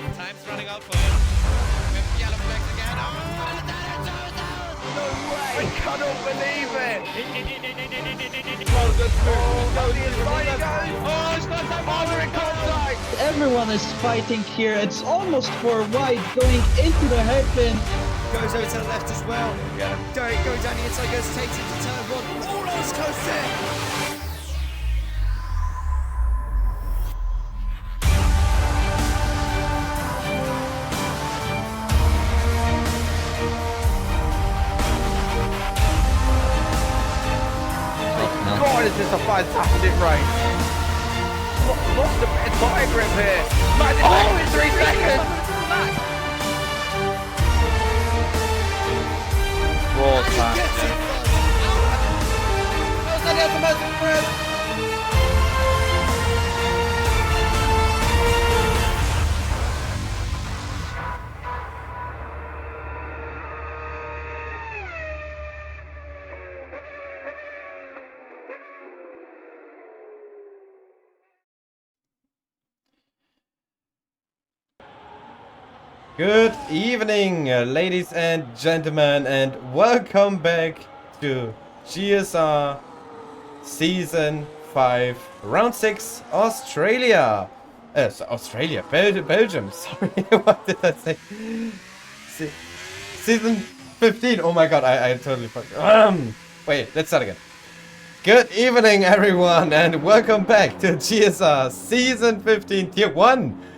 Time's running out for him. With yellow flags again. Oh, No way! I cannot believe it! oh, it's not time. Under contact! Everyone is fighting here. It's almost for white going into the hairpin. Goes over to the left as well. Yeah. Derek going down the inside, goes takes it to turn one. Oh, that was close there. God, is this a fantastic race! Lost a bit of tire grip here. Man, it's only 3 seconds! Raw time. Good evening, ladies and gentlemen, and welcome back to GSR Season 5, Round 6, Australia. Belgium, sorry, what did I say? Season 15, oh my god, I totally forgot. Wait, let's start again. Good evening, everyone, and welcome back to GSR Season 15, Tier 1.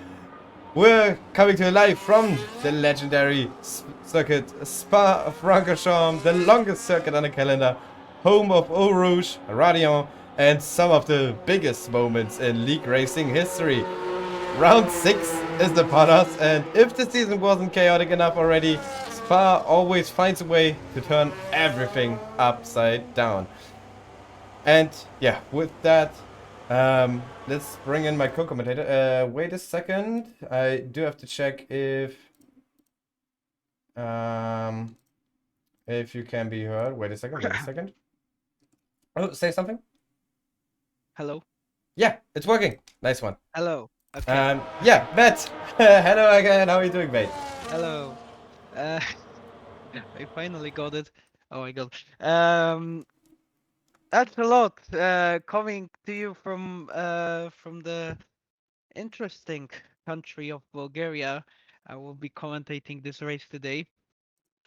We're coming to you live from the legendary circuit Spa-Francorchamps, the longest circuit on the calendar, home of Eau Rouge, Radion, and some of the biggest moments in league racing history. Round 6 is upon us, and if the season wasn't chaotic enough already, Spa always finds a way to turn everything upside down. And yeah, with that, let's bring in my co-commentator. Wait a second. I do have to check if you can be heard. Wait a second. Oh, say something. Hello. Yeah, it's working. Nice one. Hello. Okay. Yeah, Matt. Hello again. How are you doing, mate? Hello. I finally got it. Oh my god. That's a lot. Coming to you from the interesting country of Bulgaria. I will be commentating this race today.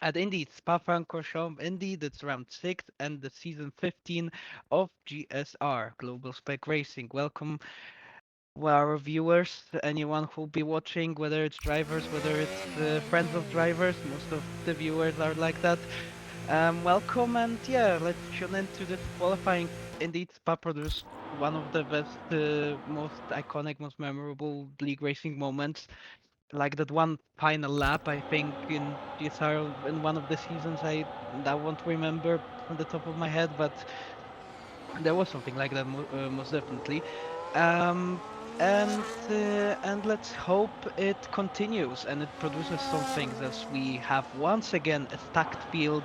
And indeed, Spa-Francorchamps, indeed, it's round 6 and the season 15 of GSR, Global Spec Racing. Welcome, our viewers, anyone who'll be watching, whether it's drivers, whether it's friends of drivers. Most of the viewers are like that. Welcome, and yeah, let's tune into this qualifying. Indeed, Spa produced one of the best, most iconic, most memorable league racing moments. Like that one final lap, I think, in GSR in one of the seasons. I won't remember from the top of my head, but there was something like that, most definitely. And let's hope it continues and it produces some things, as we have once again a stacked field.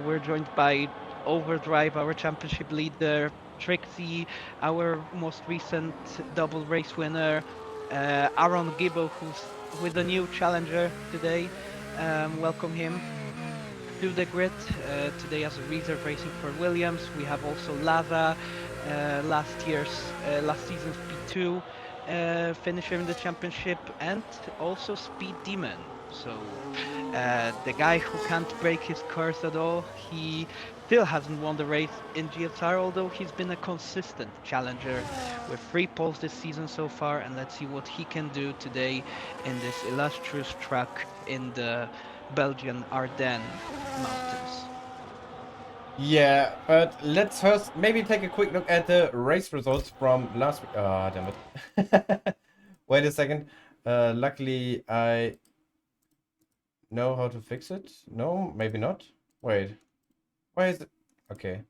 We're joined by Overdrive, our championship leader, Trixie, our most recent double race winner, Aaron Gibbo, who's with a new challenger today. Welcome him to the grid today as a reserve racing for Williams. We have also Laza, last season's P2 finisher in the championship, and also Speed Demon. So the guy who can't break his curse at all. He still hasn't won the race in GSR, although he's been a consistent challenger with 3 poles this season so far, and let's see what he can do today in this illustrious track in the Belgian Ardennes mountains. Yeah, but let's first maybe take a quick look at the race results from last week. Ah, damn it. Wait a second. Luckily, I know how to fix it. No, maybe not. Wait. Why is it? Okay.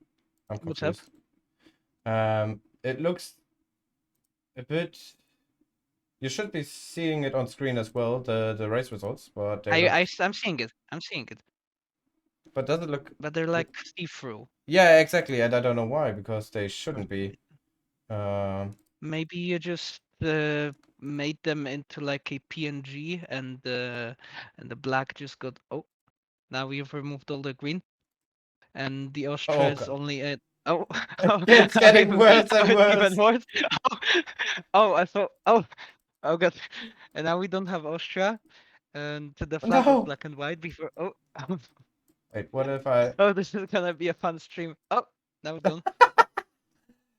I'm What's up? confused. It looks a bit... You should be seeing it on screen as well, the race results, but I'm seeing it. I'm seeing it. but does it look... But they're like see-through. Yeah, exactly, and I don't know why, because they shouldn't be. Maybe you just made them into like a PNG, and the black just got. Oh, now we've removed all the green, and the Austria Oh is god. only at. Oh, It's getting worse and it's even worse. worse. Oh, oh, I thought. Oh god. And now we don't have Austria, and the flag was No. black and white before. Oh, Wait, what if I... oh, this is gonna be a fun stream. Oh, now done.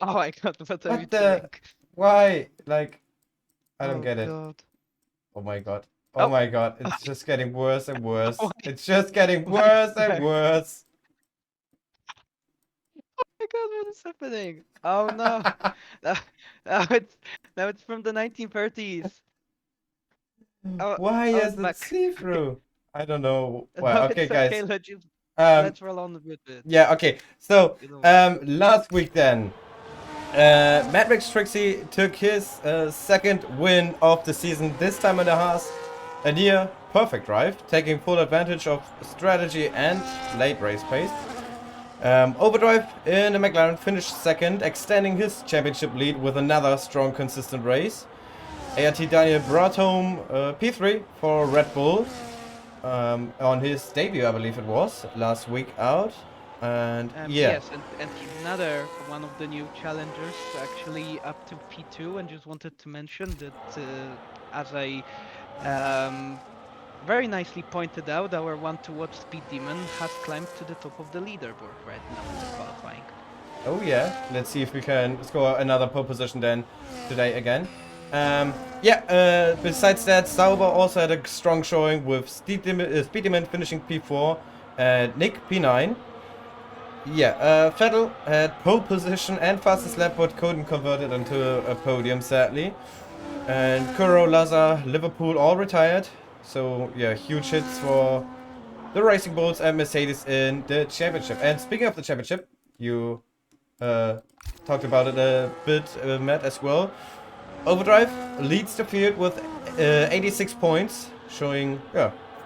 Oh my god, what are you What doing? the... Why? Like, I don't Oh get it. god. Oh my god. Oh Oh, my god. It's just getting worse and worse. why? It's just getting Why is worse and there? worse. Oh my god, what is happening? Oh no. Now, now it's now it's from the 1930s. Oh, Why oh, is it's it back. Okay. see-through? I don't know. No, Well, okay, it's okay. guys. Um, Let's roll on with it. yeah, okay. So, You know. last week then, Matrix Trixie took his second win of the season, this time in the Haas. A near perfect drive, taking full advantage of strategy and late race pace. Overdrive in the McLaren finished second, extending his championship lead with another strong, consistent race. ART Daniel brought home P3 for Red Bull on his debut, I believe it was, last week out. And yeah. Yes, and he's another one of the new challengers, actually up to P2, and just wanted to mention that, as I very nicely pointed out, our one-to-watch Speed Demon has climbed to the top of the leaderboard right now in the qualifying. Oh yeah, let's see if we can score another pole position then today again. Besides that, Sauber also had a strong showing with Speed Demon finishing P4 and Nick P9. Yeah, Vettel had pole position and fastest lap, but couldn't convert it into a podium, sadly. And Kuro, Lazar, Liverpool all retired. So yeah, huge hits for the Racing Bulls and Mercedes in the championship. And speaking of the championship, you talked about it a bit, Matt, as well. Overdrive leads the field with 86 points, showing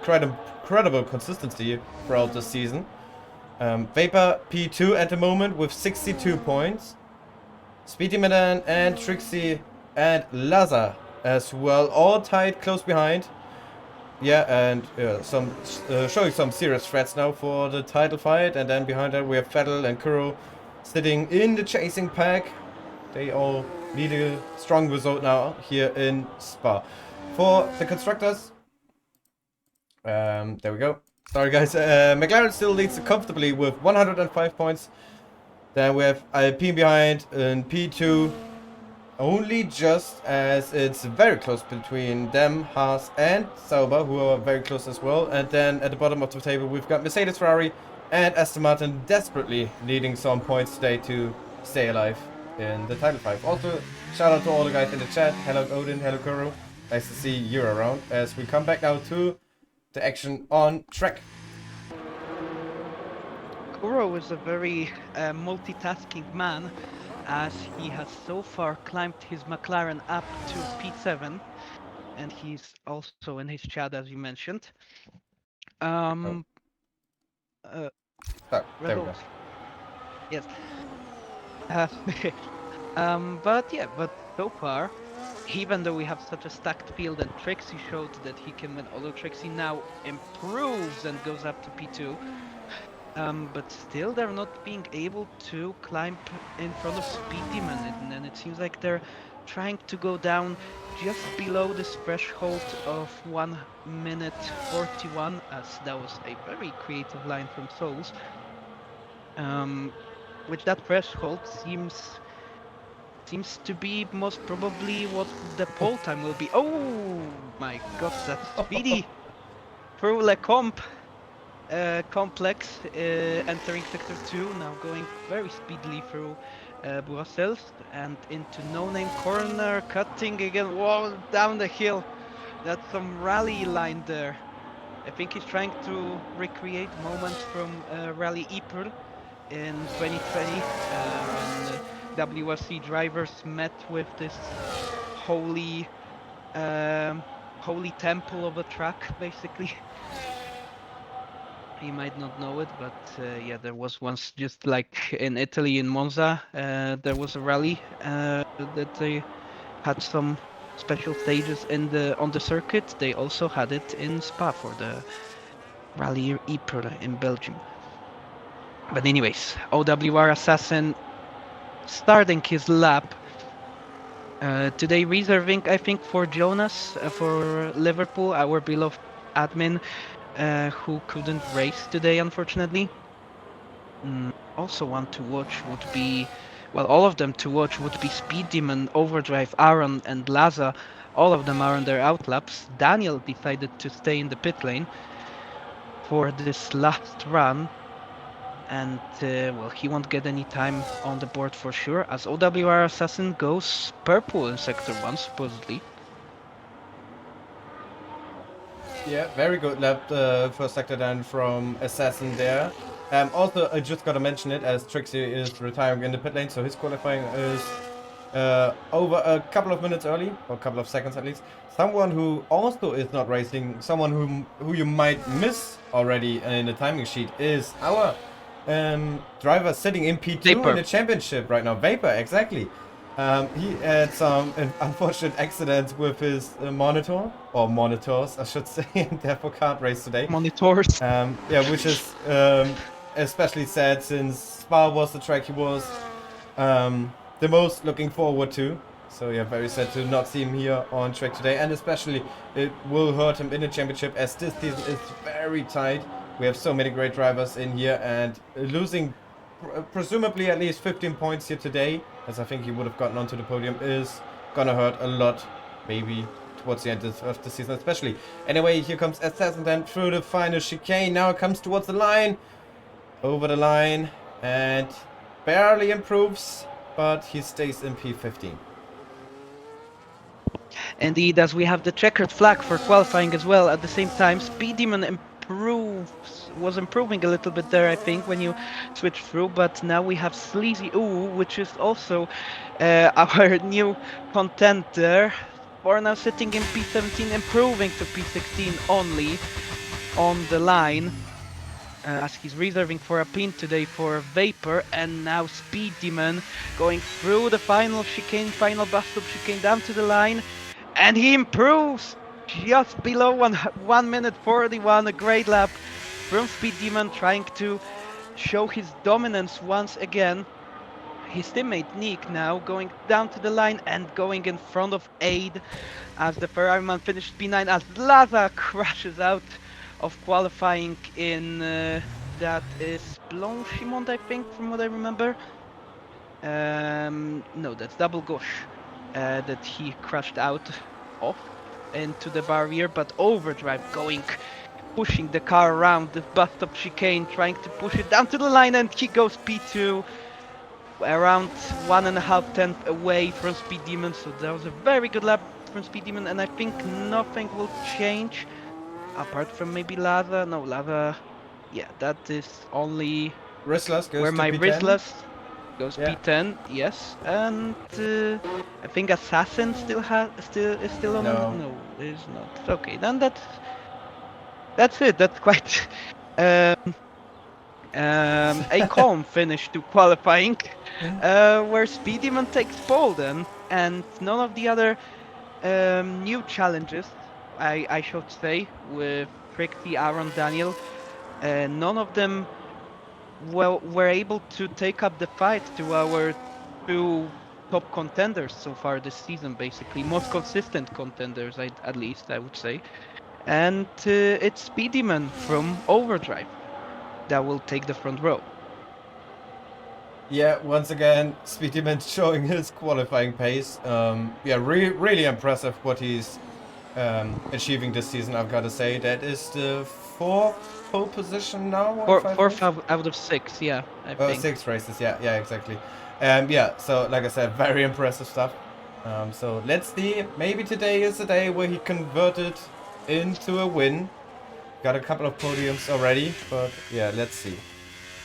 incredible consistency throughout the season. Vapor P2 at the moment with 62 points. Speedy Milan and Trixie and Lazar as well, all tied close behind. Yeah, and showing some serious threats now for the title fight. And then behind that we have Vettel and Kuro sitting in the chasing pack. They all need a strong result now here in Spa. For the constructors, there we go. Sorry guys, McLaren still leads comfortably with 105 points. Then we have Alpine behind in P2. Only just as it's very close between them, Haas and Sauber, who are very close as well. And then at the bottom of the table we've got Mercedes, Ferrari and Aston Martin desperately needing some points today to stay alive in the title fight. Also, shout out to all the guys in the chat. Hello Odin, hello Kuro. Nice to see you around as we come back now to the action on track. Kuro is a very multitasking man, as he has so far climbed his McLaren up to P7, and he's also in his chat, as you mentioned. Oh, there we go. Rebels. Yes. But so far, even though we have such a stacked field and Trixie showed that he can win, although Trixie now improves and goes up to P2, but still they're not being able to climb in front of Speed Demon, and it seems like they're trying to go down just below this threshold of 1 minute 41, as that was a very creative line from Souls. Which that threshold seems to be most probably what the pole time will be. Oh my god, that's speedy! Through Le complex, entering sector 2, now going very speedily through Brussels and into no-name corner, cutting again, whoa, down the hill. That's some rally line there. I think he's trying to recreate moments from Rally Ypres in 2020, when WRC drivers met with this holy temple of a track, basically. You might not know it, but yeah, there was once, just like in Italy, in Monza, there was a rally that they had some special stages on the circuit. They also had it in Spa for the Rally Ypres in Belgium. But anyways, OWR Assassin starting his lap. Today reserving, I think, for Jonas for Liverpool, our beloved admin, who couldn't race today, unfortunately. Also one to watch would be, well, all of them to watch would be Speed Demon, Overdrive, Aaron, and Laza. All of them are on their outlaps. Daniel decided to stay in the pit lane for this last run, and well, he won't get any time on the board for sure, as OWR Assassin goes purple in Sector 1, supposedly. Yeah, very good lap for sector then from Assassin there. Also, I just gotta mention it as Trixie is retiring in the pit lane, so his qualifying is over a couple of minutes early, or a couple of seconds at least. Someone who also is not racing, someone who you might miss already in the timing sheet is our driver sitting in P2 Vapor. in the championship right now. Vapor, exactly. He had some unfortunate accidents with his monitor, or monitors, I should say, and therefore can't race today. Monitors. Yeah, which is especially sad since Spa was the track he was the most looking forward to. So yeah, very sad to not see him here on track today, and especially it will hurt him in the championship as this season is very tight. We have so many great drivers in here, and losing presumably at least 15 points here today, as I think he would have gotten onto the podium, is gonna hurt a lot, maybe towards the end of the season especially. Anyway, here comes Assassin then through the final chicane. Now it comes towards the line, over the line, and barely improves, but he stays in P15. Indeed, as we have the checkered flag for qualifying as well. At the same time, Speed Demon was improving a little bit there, I think, when you switch through. But now we have Sleazy Ooh, which is also our new contender. For now, sitting in P17, improving to P16 only on the line. As he's reserving for a pin today for Vapor, and now Speed Demon going through the final chicane, final bus stop chicane down to the line, and he improves just below 1 minute 41, a great lap from Speed Demon, trying to show his dominance once again. His teammate Nick now going down to the line and going in front of Aid as the Ferrari man finished P9, as Laza crashes out of qualifying in that is Blanchimont, I think, from what I remember. No, that's Double Gauche that he crashed out of into the barrier, but Overdrive pushing the car around the bus stop chicane, trying to push it down to the line, and he goes P2 around 1.5 tenths away from Speed Demon. So that was a very good lap from Speed Demon, and I think nothing will change apart from maybe Lava. No, Lava, yeah, that is only Rizzlers goes where to my P10. Rizzlers goes Yeah. P10, yes, and I think Assassin is still on. No. No, it is not. Okay, then that's it. That's quite a calm finish to qualifying, where Speed Demon takes pole then, and none of the other new challenges, I should say, with Trixie, Aaron, Daniel, none of them were able to take up the fight to our two top contenders so far this season, basically. Most consistent contenders, at least, I would say. And it's Speed Demon from Overdrive that will take the front row. Yeah, once again, Speedyman showing his qualifying pace. Yeah, really impressive what he's achieving this season, I've got to say. That is the fourth pole position now? Fourth out of 6, yeah, I think. 6 races, yeah, exactly. Yeah, so like I said, very impressive stuff. So let's see, maybe today is the day where he converted into a win. Got a couple of podiums already, but yeah, let's see.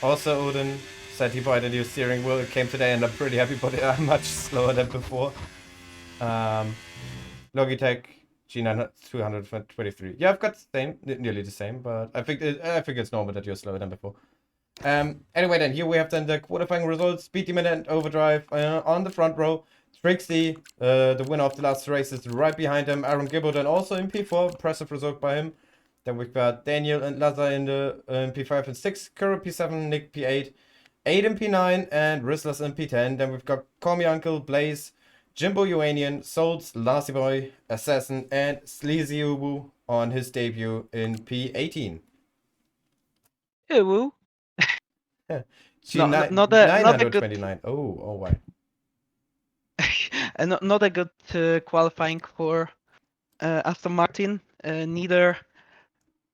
Also, Odin said he bought a new steering wheel. It came today and I'm pretty happy, but I'm much slower than before. Logitech G9 Yeah, I've got the same, nearly the same, but I think it's normal that you're slower than before. Anyway, then here we have then the qualifying results. Speed Demon and Overdrive on the front row. Trixie, the winner of the last race, is right behind him. Aaron Gilbert and also in P4, impressive result by him. Then we've got Daniel and Lazar in the P5 and 6, Kuro P7, Nick P8, Aiden P9, and Rizzlers in P10. Then we've got Call Me Uncle, Blaze, Jimbo Uranian, Souls, Lassie Boy, Assassin, and Sleazy Ubu on his debut in P18. Ooh. G Not a good 929. Oh, why? not a good qualifying for Aston Martin. Neither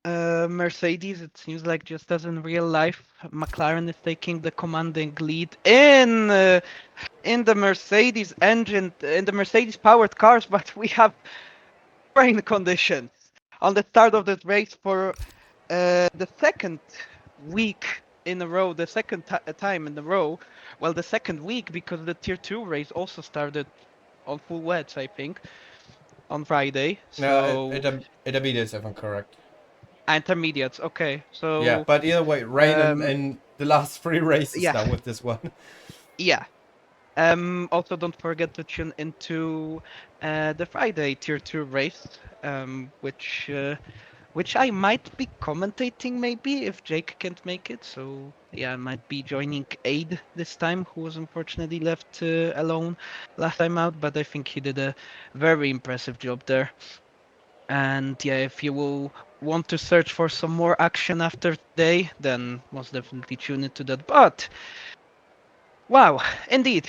Mercedes. It seems like just as in real life, McLaren is taking the commanding lead in the Mercedes engine, in the Mercedes powered cars, but we have rain conditions on the start of this race for the second week in a row, the second time in a row. Well, the second week, because the Tier 2 race also started on full wets, I think, on Friday. So No, intermediates, if I'm correct. intermediates, okay. So Yeah, but either way, rain in the last 3 races yeah. now with this one. Yeah. Also, don't forget to tune into the Friday Tier 2 race, which I might be commentating maybe if Jake can't make it. So yeah, I might be joining Aid this time, who was unfortunately left alone last time out, but I think he did a very impressive job there. And yeah, if you will want to search for some more action after today, then most definitely tune into that. But wow, indeed,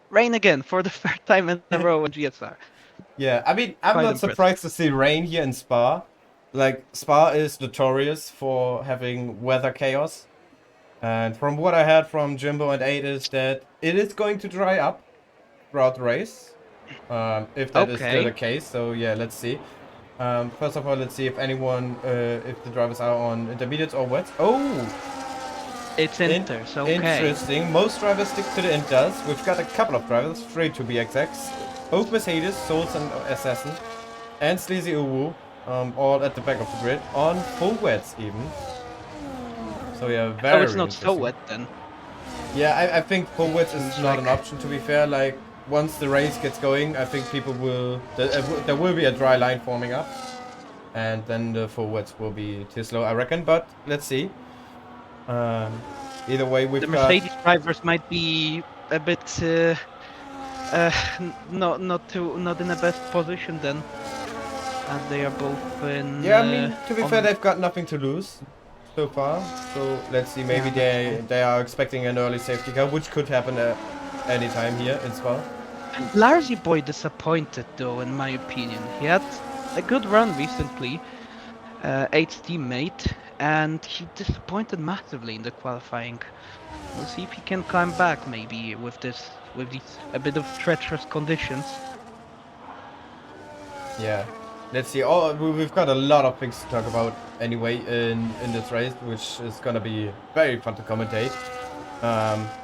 rain again for the third time in a row in GSR. Yeah, I mean, I'm Quite not impressive. surprised to see rain here in Spa. Like, Spa is notorious for having weather chaos. And from what I heard from Jimbo and 8 is that it is going to dry up throughout the race. If that is still the case. So yeah, let's see. First of all, let's see if anyone, if the drivers are on intermediates or wets. Oh! It's Inters, okay. Interesting. Most drivers stick to the Inters. We've got a couple of drivers, 3 to be exact. Both Mercedes, Souls and Assassin, and Sleazy Uwu, all at the back of the grid, on full wets even. So yeah, very Oh, it's not so interesting. wet then. Yeah, I think full wets is not an option, to be fair. Like, once the race gets going, I think people will... There will be a dry line forming up. And then the full wets will be too slow, I reckon. But let's see. Either way, we've The got... Mercedes drivers might be a bit not in the best position then, as they are both in. Yeah, I mean, to be fair, they've got nothing to lose so far. So let's see, maybe they are expecting an early safety car, which could happen any time here as well. Larzy Boy disappointed though, in my opinion. He had a good run recently, 8th teammate, and he disappointed massively in the qualifying. We'll see if he can climb back maybe with these a bit of treacherous conditions. Yeah, let's see. Oh, we've got a lot of things to talk about anyway in this race, which is gonna be very fun to commentate.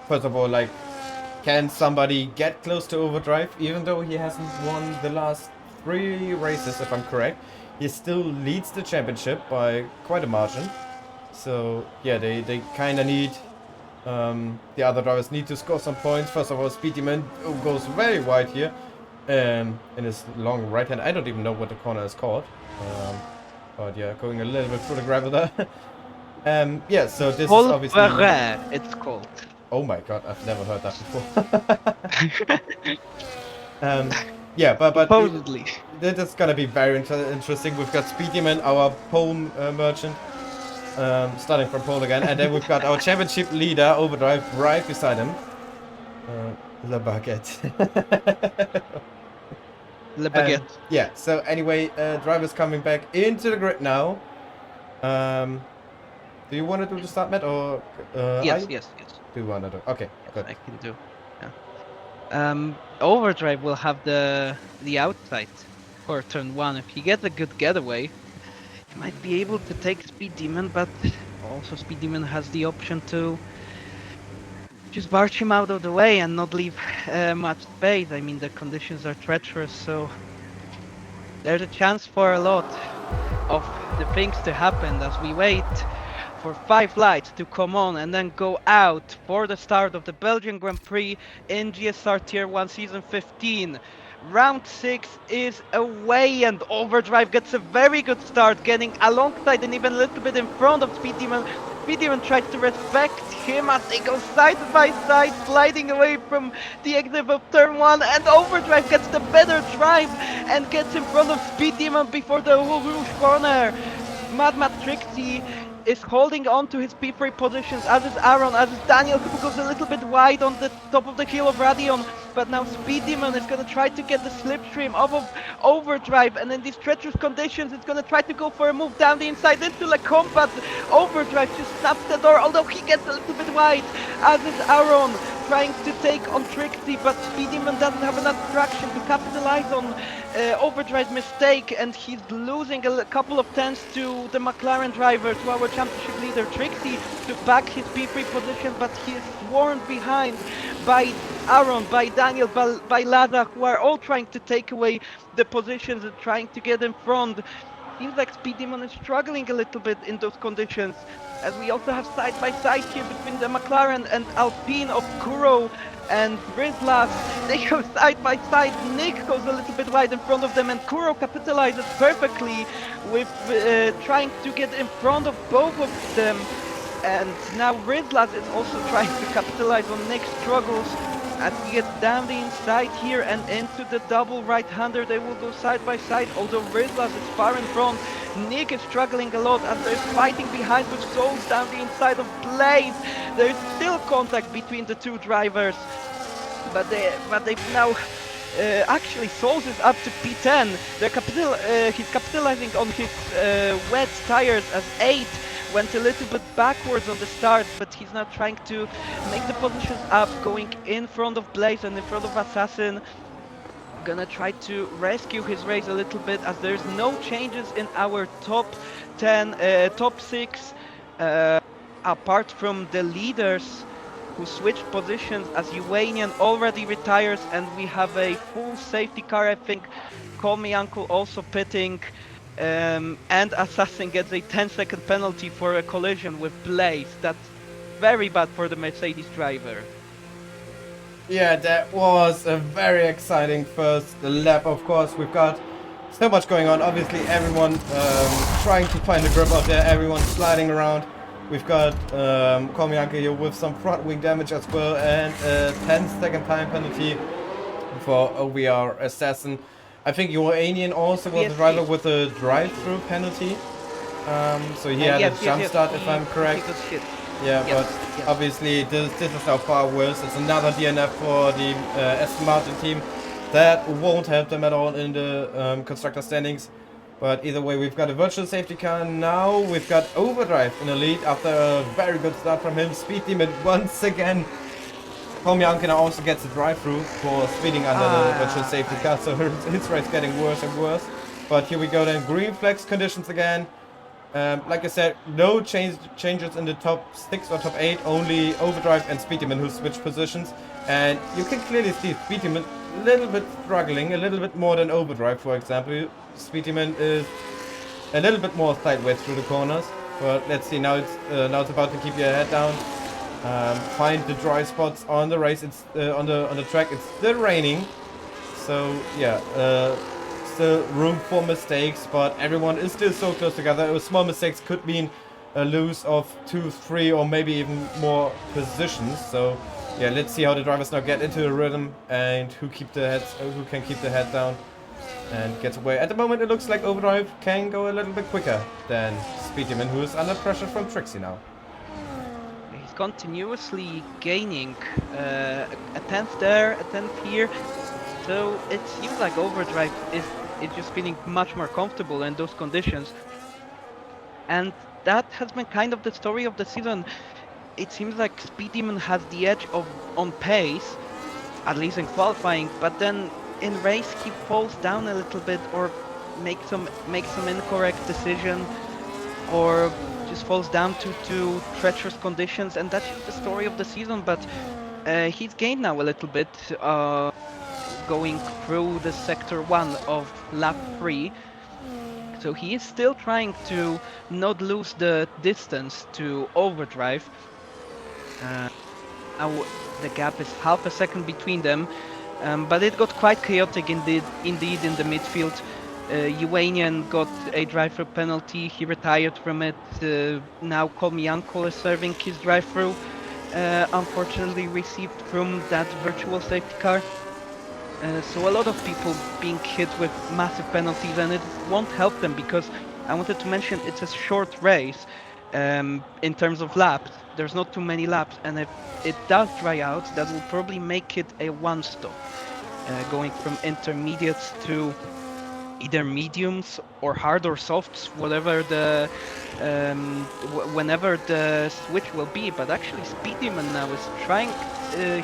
First of all, like, can somebody get close to Overdrive, even though he hasn't won the last 3 races, if I'm correct? He still leads the championship by quite a margin. So yeah, they kind of need, the other drivers need to score some points. First of all, Speedy Man goes very wide here in his long right hand. I don't even know what the corner is called. But yeah, going a little bit through the gravel there. Yeah, so this is obviously... it's called. Oh my god, I've never heard that before. Yeah, but Supposedly. This is gonna be very interesting. We've got Speedyman, our pole merchant, starting from pole again, and then we've got our championship leader, Overdrive, right beside him. Le Baguette. Le Baguette. Yeah, so anyway, drivers coming back into the grid now. Do you want to do the start, Matt, or Yes. Do you want to do? Okay, good. I can do. Yeah. Overdrive will have the outside for turn 1. If he gets a good getaway, he might be able to take Speed Demon, but also Speed Demon has the option to just barge him out of the way and not leave much space. I mean, the conditions are treacherous, so there's a chance for a lot of the things to happen as we wait for 5 lights to come on and then go out for the start of the Belgian Grand Prix in GSR Tier 1 Season 15. Round 6 is away and Overdrive gets a very good start, getting alongside and even a little bit in front of Speed Demon. Speed Demon tries to respect him as they go side by side, sliding away from the exit of turn 1, and Overdrive gets the better drive and gets in front of Speed Demon before the Rouge corner. Mad Trixie is holding on to his P3 positions, as is Aaron, as is Daniel, who goes a little bit wide on the top of the hill of Radion. But now Speed Demon is going to try to get the slipstream off of Overdrive, and in these treacherous conditions, it's going to try to go for a move down the inside into Lacombe, but Overdrive just snaps the door, although he gets a little bit wide, as is Aaron trying to take on Trixie, but Speed Demon doesn't have enough traction to capitalize on Overdrive's mistake, and he's losing a couple of tenths to the McLaren driver, to our championship leader Trixie, to back his P3 position, but he is warned behind by Aaron, by Daniel, by Lada, who are all trying to take away the positions and trying to get in front. Seems like Speed Demon is struggling a little bit in those conditions, as we also have side by side here between the McLaren and Alpine of Kuro and Rizlas. They go side by side. Nick goes a little bit wide in front of them, and Kuro capitalizes perfectly with trying to get in front of both of them. And now Rizlas is also trying to capitalize on Nick's struggles. As he gets down the inside here and into the double right-hander, they will go side by side, although Rizlas is far in front. Nick is struggling a lot as they're fighting behind with Souls down the inside of Blaze. There's still contact between the two drivers, but they've now actually Souls is up to P10. He's capitalizing on his wet tires as 8. Went a little bit backwards on the start, but he's now trying to make the positions up, going in front of Blaze and in front of Assassin. Gonna try to rescue his race a little bit, as there's no changes in our top 10, top 6, apart from the leaders who switched positions, as Uanian already retires, and we have a full safety car, I think. Call Me Uncle also pitting. And Assassin gets a 10-second penalty for a collision with Blaze. That's very bad for the Mercedes driver. Yeah, that was a very exciting first lap. Of course, we've got so much going on. Obviously, everyone trying to find a grip out there. Everyone sliding around. We've got Komianke here with some front wing damage as well, and a 10-second time penalty for OVR Assassin. I think Uranian also was the driver with a drive-through penalty. So he had a jump start, if I'm correct. Yeah, but obviously this is now far worse. It's another DNF for the Aston Martin team. That won't help them at all in the constructor standings. But either way, we've got a virtual safety car now. We've got Overdrive in the lead after a very good start from him. Speed Demon once again. Komianke now also gets a drive-through for speeding under the virtual safety car, so his race getting worse and worse. But here we go then, green flags conditions again. Like I said, no changes in the top 6 or top 8, only Overdrive and Speed Demon who switch positions. And you can clearly see Speed Demon a little bit struggling, a little bit more than Overdrive, for example. Speed Demon is a little bit more sideways through the corners. But let's see, now it's about to keep your head down. Find the dry spots on the race. It's on the track. It's still raining, so yeah, still room for mistakes. But everyone is still so close together. Small mistakes could mean a lose of 2, 3, or maybe even more positions. So yeah, let's see how the drivers now get into the rhythm and who can keep the head down and get away. At the moment, it looks like Overdrive can go a little bit quicker than Speed Demon, who is under pressure from Trixie now. Continuously gaining a 10th there, a 10th here, so it seems like Overdrive is just feeling much more comfortable in those conditions, and that has been kind of the story of the season. It seems like Speed Demon has the edge on pace, at least in qualifying, but then in race he falls down a little bit, or makes some incorrect decision, or just falls down to treacherous conditions, and that's just the story of the season. But he's gained now a little bit going through the sector 1 of lap 3. So he is still trying to not lose the distance to Overdrive. Now the gap is half a second between them, but it got quite chaotic indeed in the midfield. Uanian got a drive-through penalty, he retired from it. Now Kolmianko is serving his drive-through, unfortunately received from that virtual safety car. So a lot of people being hit with massive penalties, and it won't help them because I wanted to mention it's a short race in terms of laps. There's not too many laps, and if it does dry out, that will probably make it a one-stop, going from intermediates to either mediums or hard or softs, whatever the whenever the switch will be. But actually, Speedyman now is trying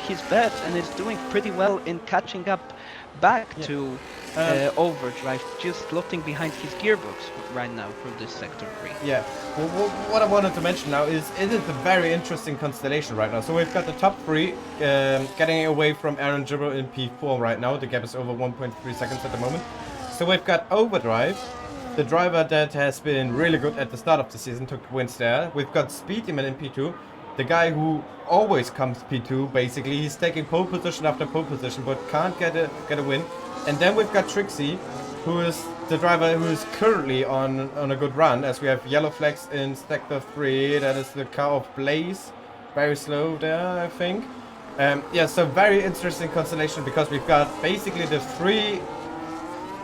his best and is doing pretty well in catching up back to Overdrive, just slotting behind his gearbox right now for this sector 3. Yeah, well, what I wanted to mention now is it is a very interesting constellation right now. So we've got the top 3 getting away from Aaron Gibber in P4 right now. The gap is over 1.3 seconds at the moment. So we've got Overdrive, the driver that has been really good at the start of the season, took wins there. We've got Speedyman in P2, the guy who always comes P2 basically. He's taking pole position after pole position but can't get a win. And then we've got Trixie, who is the driver who is currently on a good run, as we have yellow flags in sector 3. That is the car of Blaze, very slow there, I think. Yeah, so very interesting constellation because we've got basically the 3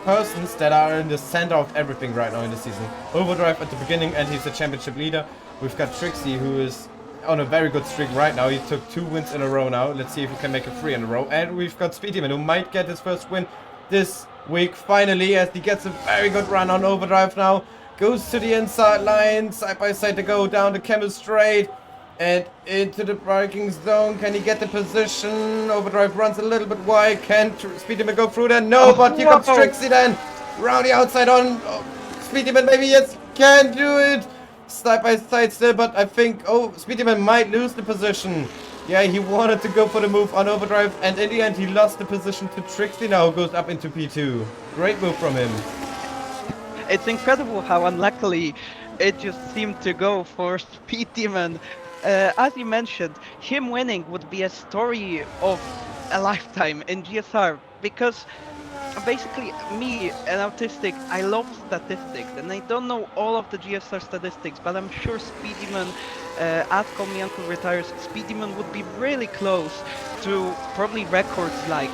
persons that are in the center of everything right now in the season. Overdrive at the beginning, and he's the championship leader. We've got Trixie, who is on a very good streak right now. He took 2 wins in a row now. Let's see if he can make it 3 in a row. And we've got Speedyman, who might get his first win this week finally, as he gets a very good run on Overdrive now. Goes to the inside line, side by side to go down the Camel Straight and into the braking zone. Can he get the position? Overdrive runs a little bit wide. Can Speedyman go through there? No, but here comes Trixie then. Round the outside on Speedyman, maybe yes, can do it. Side by side still, but I think, Speedyman might lose the position. Yeah, he wanted to go for the move on Overdrive, and in the end he lost the position to Trixie now, who goes up into P2. Great move from him. It's incredible how unluckily it just seemed to go for Speedyman. As you mentioned, him winning would be a story of a lifetime in GSR, because basically me, an autistic, I love statistics, and I don't know all of the GSR statistics, but I'm sure Speedyman, as Kolmianko retires, Speedyman would be really close to probably records like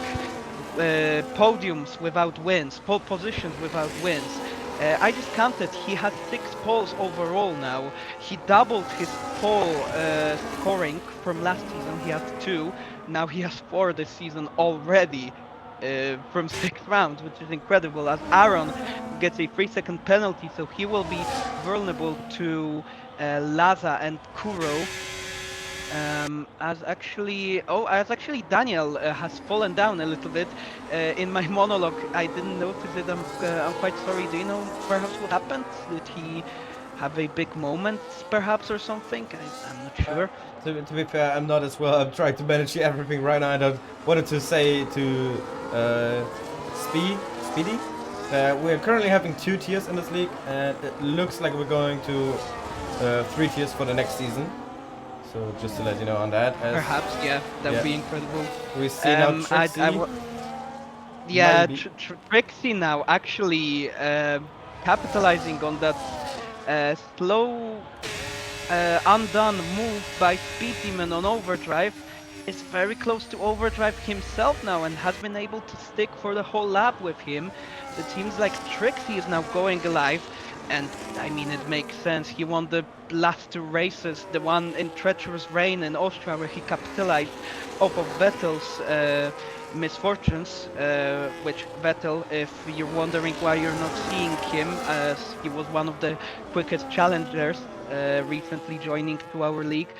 podiums without wins, pole positions without wins. I just counted, he has 6 poles overall now. He doubled his pole scoring from last season. He had 2, now he has 4 this season already from 6 rounds, which is incredible, as Aaron gets a 3-second penalty, so he will be vulnerable to Laza and Kuro. As actually Daniel has fallen down a little bit in my monologue. I didn't notice it. I'm quite sorry. Do you know perhaps what happened? Did he have a big moment perhaps or something? I'm not sure. To be fair, I'm not as well. I'm trying to manage everything right now. I wanted to say to Speedy, we're currently having 2 tiers in this league, and it looks like we're going to 3 tiers for the next season. So just to let you know on that. Perhaps, yeah, that would be incredible. We see now Trixie. Yeah, Trixie now actually capitalizing on that slow undone move by Speedyman on Overdrive, is very close to Overdrive himself now and has been able to stick for the whole lap with him. It seems like Trixie is now going alive. And I mean, it makes sense. He won the last 2 races, the one in treacherous rain in Austria where he capitalized off of Vettel's misfortunes, which Vettel, if you're wondering why you're not seeing him, as he was one of the quickest challengers recently joining to our league,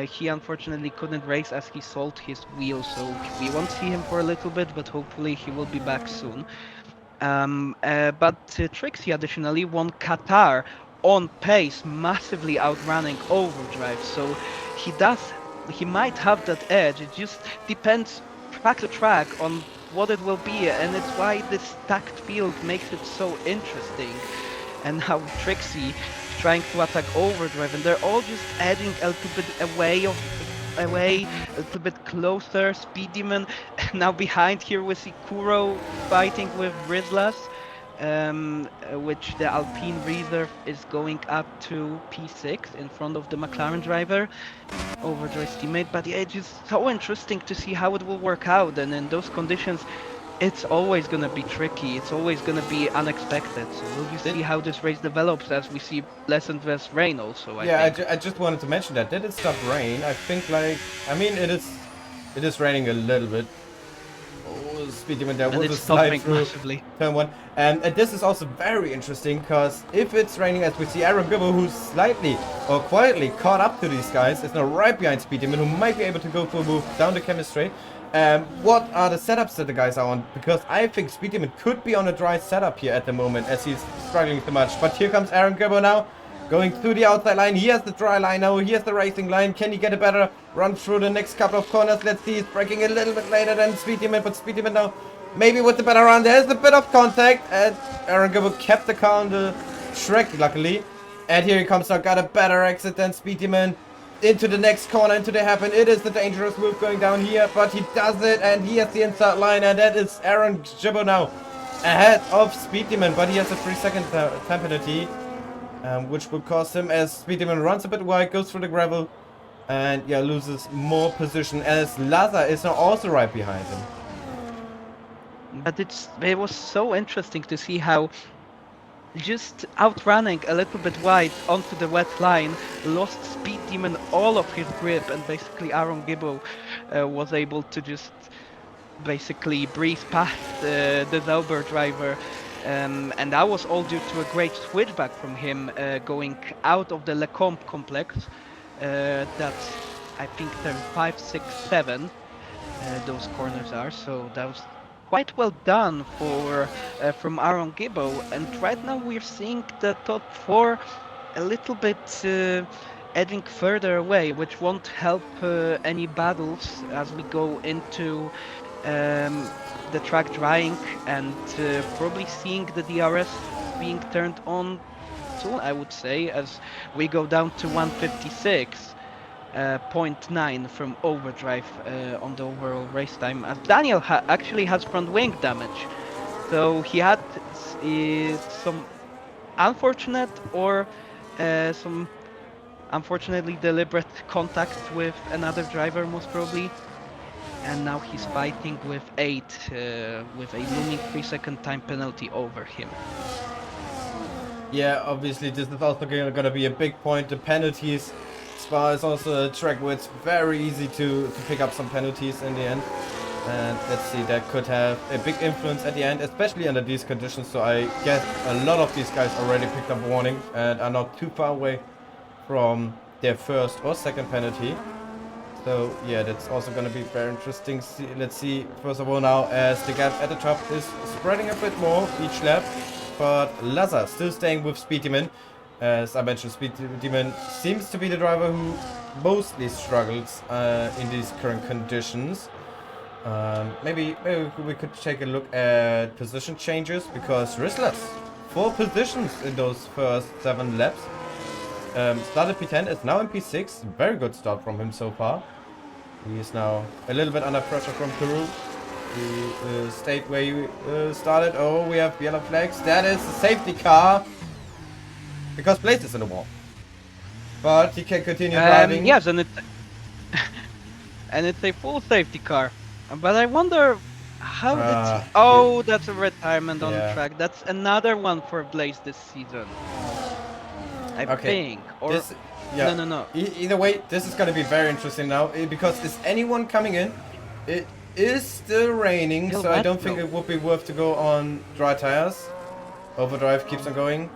he unfortunately couldn't race as he sold his wheel, so we won't see him for a little bit, but hopefully he will be back soon. But Trixie additionally won Qatar on pace, massively outrunning Overdrive, so he might have that edge. It just depends track to track on what it will be, and it's why this stacked field makes it so interesting. and now Trixie trying to attack Overdrive, and they're all just edging a little bit away, a little bit closer. Speed Demon now behind here with Ikuro fighting with Rizlas, which the Alpine Reserve is going up to P6 in front of the McLaren driver, Overdrive's teammate. But yeah, it's just so interesting to see how it will work out, and in those conditions it's always gonna be tricky. It's always gonna be unexpected. So we'll just see how this race develops as we see less and less rain. Also, I just wanted to mention that. Did it stop rain? I think I mean it is raining a little bit. Oh, Speed Demon there and was a it's slide stopping through massively. turn 1. And this is also very interesting because if it's raining, as we see Aaron Gibbo, who's slightly or quietly caught up to these guys, is now right behind Speed Demon, who might be able to go for a move down the chemistry. What are the setups that the guys are on? Because I think Speed Demon could be on a dry setup here at the moment as he's struggling so much. But here comes Aaron Gibbo now, going through the outside line. He has the dry line now. He has the racing line. Can he get a better run through the next couple of corners? Let's see. He's braking a little bit later than Speed Demon, but Speed Demon now maybe with the better run. There's a bit of contact, and Aaron Gibbo kept the car on the track, luckily. And here he comes now. Got a better exit than Speed Demon. Into the next corner, into the hairpin. It is the dangerous move going down here, but he does it, and he has the inside line, and that is Aaron Gibbo now ahead of Speed Demon, but he has a 3-second time penalty, which will cost him as Speed Demon runs a bit wide, goes through the gravel, and yeah, loses more position as Laza is now also right behind him. But it was so interesting to see how just outrunning a little bit wide onto the wet line lost Speed Demon all of his grip, and basically Aaron Gibbo was able to just basically breeze past the Zauber driver, and that was all due to a great switchback from him going out of the Lecomte complex. That's I think 5, 6, 7 those corners are, so that was quite well done from Aaron Gibbo. And right now we're seeing the top 4 a little bit edging further away, which won't help any battles as we go into the track drying and probably seeing the DRS being turned on soon, I would say, as we go down to 156.9 from Overdrive on the overall race time, as Daniel actually has front wing damage, so he had some unfortunate or some unfortunately deliberate contact with another driver most probably, and now he's fighting with 8 with a looming 3-second time penalty over him. Yeah, obviously this is also gonna be a big point. The penalties, Spa is also a track where it's very easy to pick up some penalties in the end. And let's see, that could have a big influence at the end, especially under these conditions. So I guess a lot of these guys already picked up warning and are not too far away from their first or second penalty. So yeah, that's also going to be very interesting. Let's see, first of all now, as the gap at the top is spreading a bit more each lap. But Laza still staying with Speed Demon. As I mentioned, Speed Demon seems to be the driver who mostly struggles in these current conditions. Maybe we could take a look at position changes, because Rizlas 4 positions in those first 7 laps. Started P10, is now in P6. Very good start from him so far. He is now a little bit under pressure from Peru. He stayed where he started. Oh, we have yellow flags. That is a safety car, because Blaze is in the wall. But he can continue driving. Yes, and it's a full safety car. But I wonder how did he... Oh, that's a retirement on the track. That's another one for Blaze this season, I think. Or this, yeah. No. Either way, this is going to be very interesting now, because is anyone coming in? It is still raining, so I don't think it would be worth to go on dry tires. Overdrive keeps on going.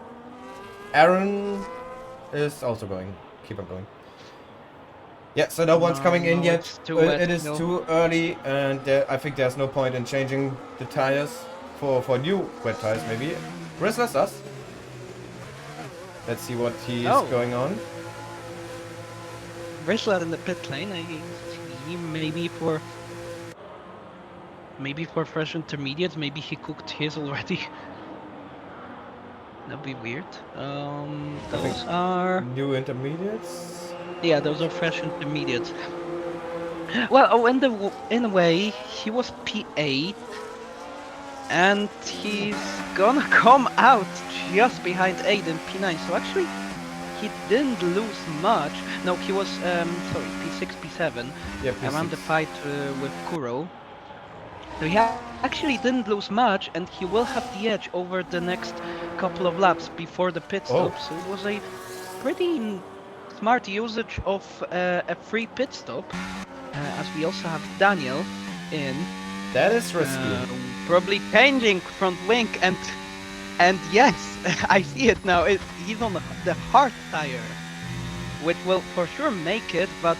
Aaron is also going. Keep on going. Yeah, so no one's coming in yet. It is too early, and I think there's no point in changing the tires for new wet tires, maybe. Rizlas does. Let's see what he is going on. Rizlas in the pit lane. Maybe for fresh intermediates. Maybe he cooked his already. That'd be weird. I think Those are new intermediates. yeah, those are fresh intermediates. Well, oh, in a way, he was P8, and he's gonna come out just behind Aiden P9. So actually, he didn't lose much. No, he was sorry, P6, P7 Yeah, around the P6. fight with Kuro. So he actually didn't lose much, and he will have the edge over the next couple of laps before the pit Oh. stop. So it was a pretty smart usage of a free pit stop, as we also have Daniel in. That is risky. Probably changing front wing, and yes, I see it now. He's on the hard tire, which will for sure make it, but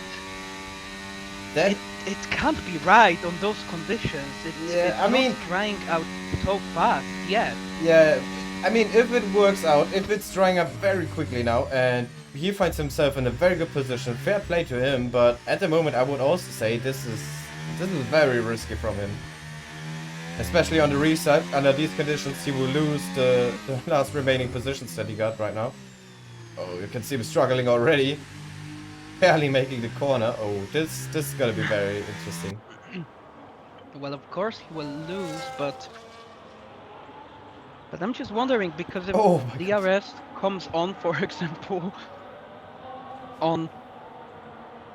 That it can't be right on those conditions. Yeah, it's I mean- not drying out so fast yet. Yeah, I mean, if it works out, if it's drying up very quickly now, and he finds himself in a very good position, fair play to him. But at the moment, I would also say this is very risky from him, especially on the reset. Under these conditions, he will lose the last remaining positions that he got right now. Oh, you can see him struggling already, barely making the corner. Oh, this is gonna be very interesting. Well, of course he will lose, but I'm just wondering, because if Oh my DRS comes on, for example, on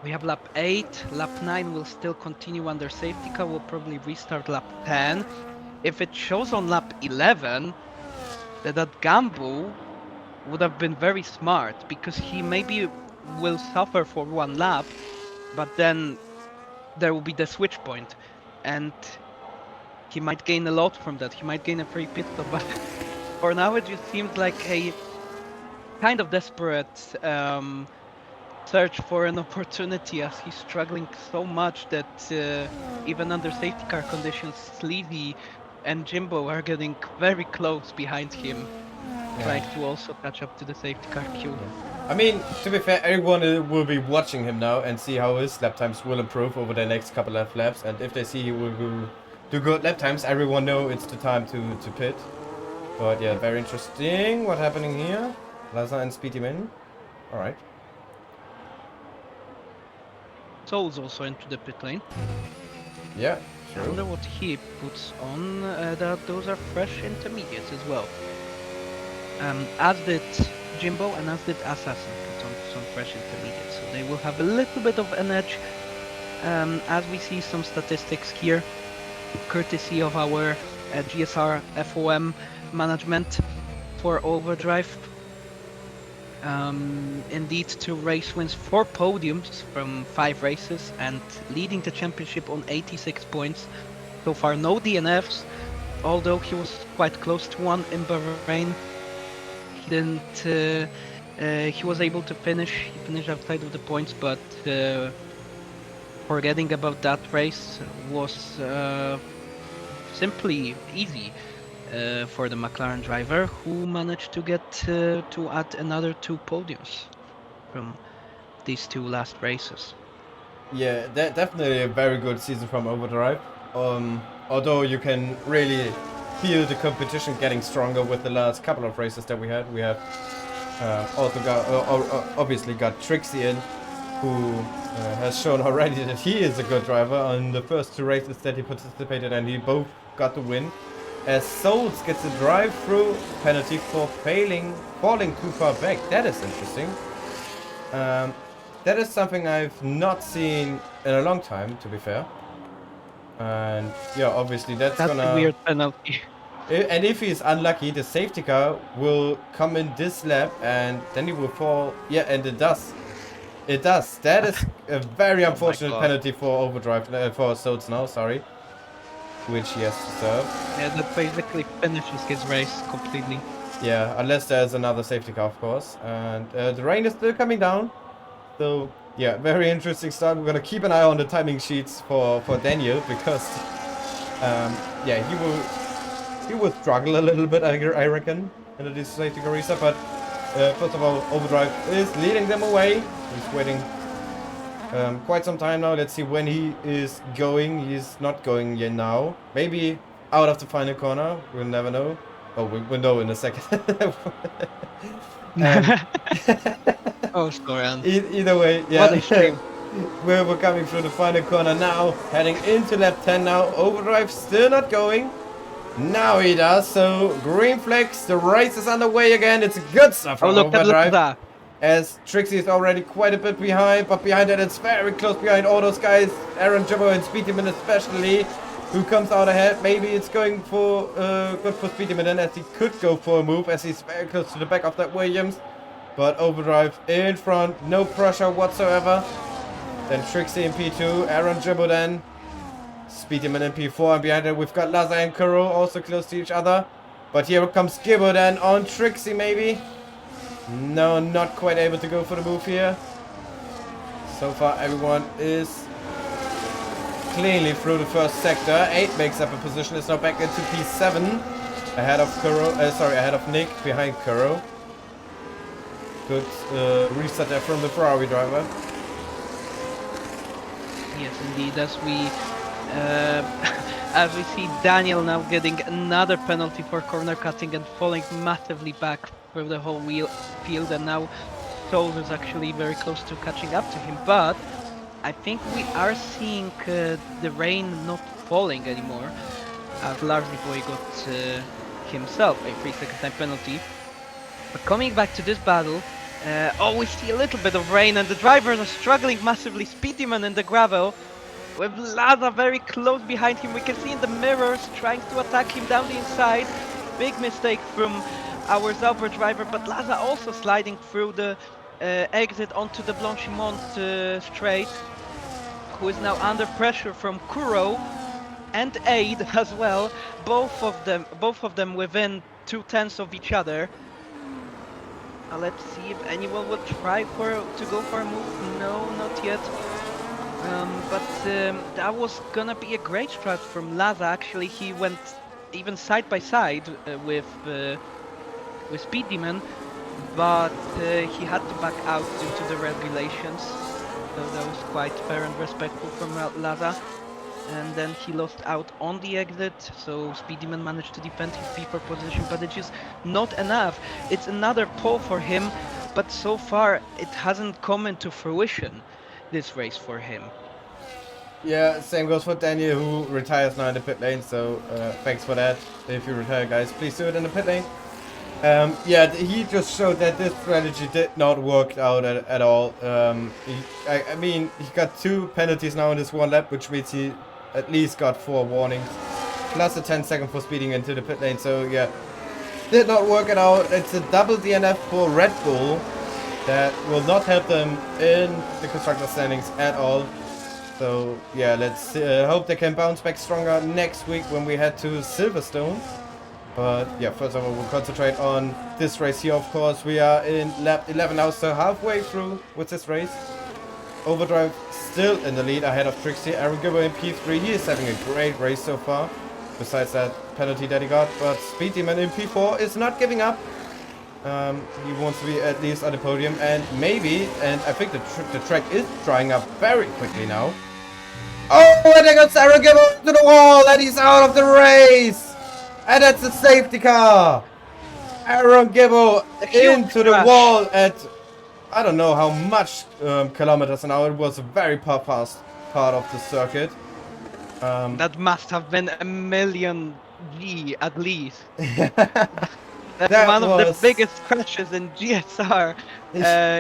we have lap 8, lap 9 will still continue under safety car. We'll probably restart lap 10. If it shows on lap 11, that gamble would have been very smart, because he maybe will suffer for one lap, but then there will be the switch point, and he might gain a lot from that. He might gain a free pit stop, but for now it just seems like a kind of desperate search for an opportunity, as he's struggling so much that even under safety car conditions, Sleevy and Jimbo are getting very close behind him, trying to also catch up to the safety car queue. I mean, to be fair, everyone will be watching him now and see how his lap times will improve over the next couple of laps. And if they see he will do good lap times, everyone know it's the time to pit. But yeah, very interesting. What happening here? Laza and Speedy Man. Alright. Soul's also into the pit lane. Yeah, I sure. wonder what he puts on. Those are fresh intermediates as well. As did Jimbo and as did Assassin put on some fresh intermediates. So they will have a little bit of an edge. As we see some statistics here, courtesy of our GSR FOM management for Overdrive. Indeed, 2 race wins, 4 podiums from 5 races, and leading the championship on 86 points. So far, no DNFs, although he was quite close to one in Bahrain. He didn't. He was able to finish. He finished outside of the points, but forgetting about that race was simply easy. For the McLaren driver, who managed to get to add another 2 podiums from these 2 last races. Yeah, definitely a very good season from Overdrive. Although you can really feel the competition getting stronger with the last couple of races that we had. We have also got obviously got Trixie in, who has shown already that he is a good driver on the first 2 races that he participated, and he both got the win. As Souls gets a drive-through penalty for falling too far back. That is interesting. That is something I've not seen in a long time, to be fair. And yeah, obviously that's gonna... a weird penalty. And if he's unlucky, the safety car will come in this lap, and then he will fall. Yeah, and it does. It does. That is a very unfortunate God. penalty for Overdrive, for Souls now, sorry. Which he has to serve. Yeah, that basically finishes his race completely. Yeah, unless there's another safety car, of course. And the rain is still coming down. So, yeah, very interesting start. We're gonna keep an eye on the timing sheets for Daniel, because, yeah, he will struggle a little bit, I reckon, in the safety car reset. But first of all, Overdrive is leading them away. He's waiting quite some time now. Let's see when he is going. He's not going yet now. Maybe out of the final corner. We'll never know. Oh, we'll know in a second. Um, Oh, Skoran. either way, yeah. What a stream. We're coming through the final corner now, heading into lap 10 now. Overdrive still not going. Now he does, so green flags, the race is underway again. It's good stuff Oh, from look at Overdrive. that. As Trixie is already quite a bit behind, but behind that it's very close behind all those guys. Aaron Jumbo and Speedyman especially, who comes out ahead. Maybe it's going for good for Speedyman then, as he could go for a move, as he's very close to the back of that Williams. But Overdrive in front, no pressure whatsoever. Then Trixie in P2, Aaron Jumbo then. Speedyman in P4, and behind it we've got Laza and Kuro also close to each other. But here comes Gibbo then on Trixie maybe. No, not quite able to go for the move here. So far everyone is cleanly through the first sector. 8 makes up a position, is now back into P7. Ahead of Kuro, ahead of Nick, behind Kuro. Good reset there from the Ferrari driver. Yes, indeed, as we see Daniel now getting another penalty for corner cutting and falling massively back through the whole field, and now Souls is actually very close to catching up to him. But I think we are seeing the rain not falling anymore, as Larry Boy got himself a 3-second time penalty. But coming back to this battle, we see a little bit of rain, and the drivers are struggling massively. Speedyman in the gravel, with Laza very close behind him. We can see in the mirrors trying to attack him down the inside. Big mistake from our Zauber driver, but Laza also sliding through the exit onto the Blanchimont straight, who is now under pressure from Kuro and Aid as well. Both of them within 2/10 of each other. Let's see if anyone will try to go for a move. No, not yet. But that was gonna be a great strat from Laza. Actually, he went even side by side with Speedyman, but he had to back out due to the regulations. So that was quite fair and respectful from Laza. And then he lost out on the exit, so Speedyman managed to defend his P4 position, but it's just not enough. It's another pole for him, but so far it hasn't come into fruition, this race for him. Yeah, same goes for Daniel, who retires now in the pit lane, so thanks for that. If you retire, guys, please do it in the pit lane. Yeah, he just showed that this strategy did not work out at all. I mean, he got 2 penalties now in this one lap, which means he at least got 4 warnings, plus a 10-second for speeding into the pit lane. So yeah, did not work it out. It's a double DNF for Red Bull that will not help them in the constructor standings at all. So yeah, let's hope they can bounce back stronger next week when we head to Silverstone. But yeah, first of all, we'll concentrate on this race here, of course. We are in lap 11 now, so halfway through with this race. Overdrive still in the lead ahead of Trixie. Aaron Gibber in P3. He is having a great race so far, besides that penalty that he got. But Speedyman in P4 is not giving up. He wants to be at least on the podium, and maybe, and I think the track is drying up very quickly now. Oh, and there goes Aaron Gibber to the wall, and he's out of the race! And that's a safety car! Aaron Gibbo into the wall at, I don't know how much kilometers an hour. It was a very fast part of the circuit. That must have been a million G at least. That's That one of the was- biggest crashes in GSR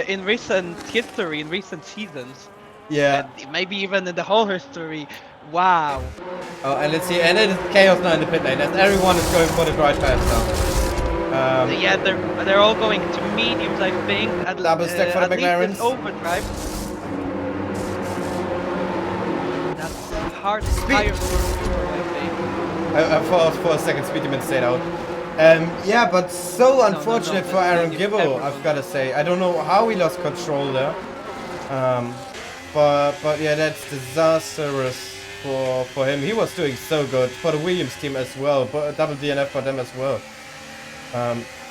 in recent history, in recent seasons. Yeah. And maybe even in the whole history. Wow. Oh, and let's see, and it is chaos now in the pit lane, as everyone is going for the dry pass now. Yeah, they're all going to mediums, I think. Double stack for the at least McLarens. in overdrive. That's hard tires for Uber, I think. For a second, Speedyman stayed out. Yeah, but so unfortunate for Aaron Gibbo, I've got to say. I don't know how he lost control there. But yeah, that's disastrous for him. He was doing so good for the Williams team as well, but a double DNF for them as well.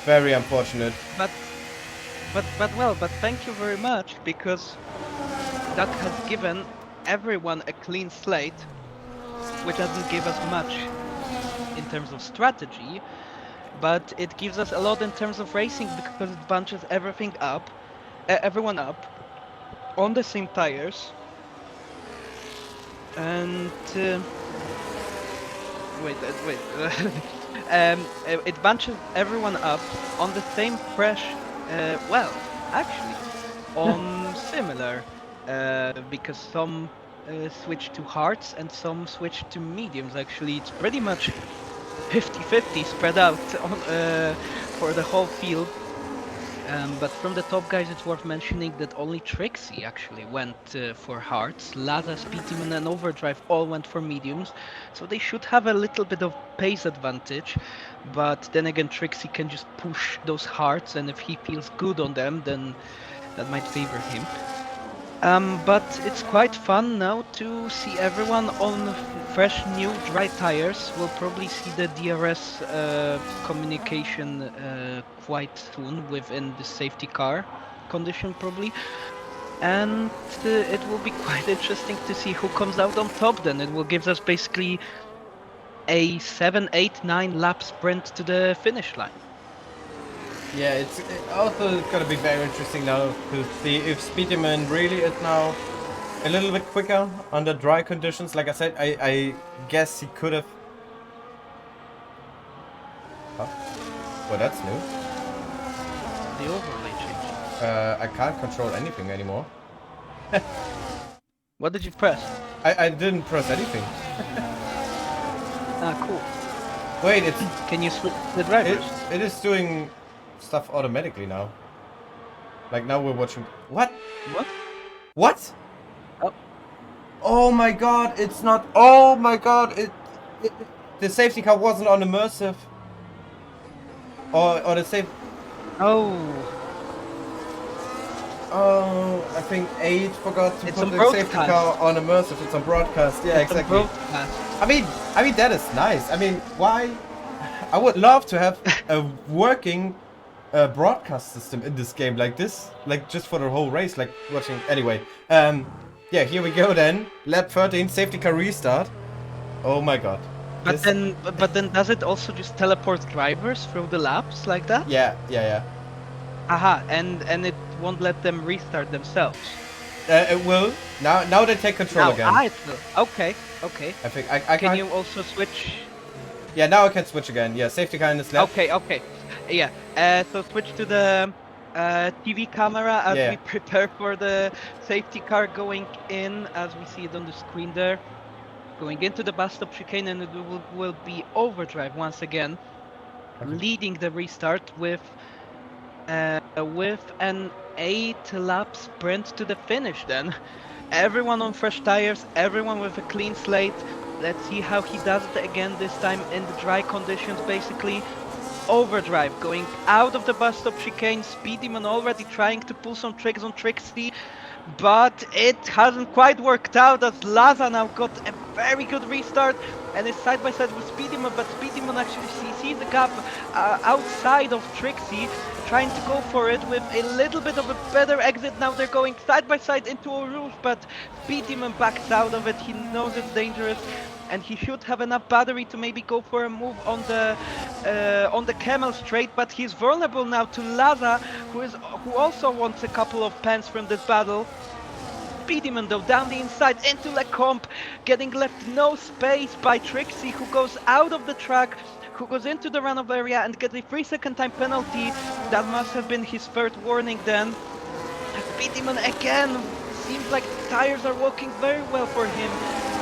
Very unfortunate. But thank you very much, because that has given everyone a clean slate, which doesn't give us much in terms of strategy. but it gives us a lot in terms of racing because it bunches everything up, everyone up on the same tires, and wait. It bunches everyone up on the same fresh, well, actually, on similar, because some switch to hards and some switch to mediums. Actually, it's pretty much 50-50 spread out on, for the whole field. But from the top guys, it's worth mentioning that only Trixie actually went for hards. Laza, Speedman, and Overdrive all went for mediums, so they should have a little bit of pace advantage. But then again, Trixie can just push those hards, and if he feels good on them, then that might favor him. But it's quite fun now to see everyone on fresh new dry tires. We'll probably see the DRS communication quite soon within the safety car condition probably. And it will be quite interesting to see who comes out on top then. It will give us basically a 7, 8, 9 lap sprint to the finish line. Yeah, it's also gonna be very interesting now to see if Speedyman really is now a little bit quicker under dry conditions. Like I said, I guess he could have... Huh? Well, that's new. The overlay change. I can't control anything anymore. What did you press? I didn't press anything. Ah, cool. Wait, it's... Can you switch the drivers? It is doing stuff automatically now. Like now we're watching... What? What? What? Oh. Oh my god, it's not... Oh my god, the safety car wasn't on immersive. Or the safe... Oh. Oh, I think 8 forgot to It's put on the safety broadcast. car on immersive. It's on broadcast. Yeah, It's on exactly. broadcast. I mean that is nice. I mean, why? I would love to have a working broadcast system in this game like this, like just for the whole race, like watching. Anyway, yeah, here we go then. Lap 13, safety car restart. Oh my god. But then does it also just teleport drivers through the laps like that? Yeah. Aha, and it won't let them restart themselves. It will. Now they take control Now, again. it will. Okay. I think I Can can't... you also switch? Yeah, now I can switch again. Yeah, safety car in this lap. Okay. Yeah. So switch to the TV camera as Yeah. we prepare for the safety car going in, as we see it on the screen there. Going into the bus stop chicane, and it will be Overdrive once again, leading the restart with an 8-lap sprint to the finish. Then everyone on fresh tires, everyone with a clean slate. Let's see how he does it again, this time in the dry conditions basically. Overdrive going out of the bus stop chicane, Speedyman already trying to pull some tricks on Trixie, but it hasn't quite worked out as Laza now got a very good restart and is side by side with Speedyman, but Speedyman actually sees the gap outside of Trixie, trying to go for it with a little bit of a better exit. Now they're going side by side into a roof, but Speedyman backs out of it. He knows it's dangerous, and he should have enough battery to maybe go for a move on the camel straight, but he's vulnerable now to Laza, who also wants a couple of pens from this battle. Speedyman though down the inside into Lecombe, getting left no space by Trixie, who goes out of the track, who goes into the runoff area and gets a 3-second time penalty. That must have been his third warning then. Speedyman again, seems like tires are working very well for him,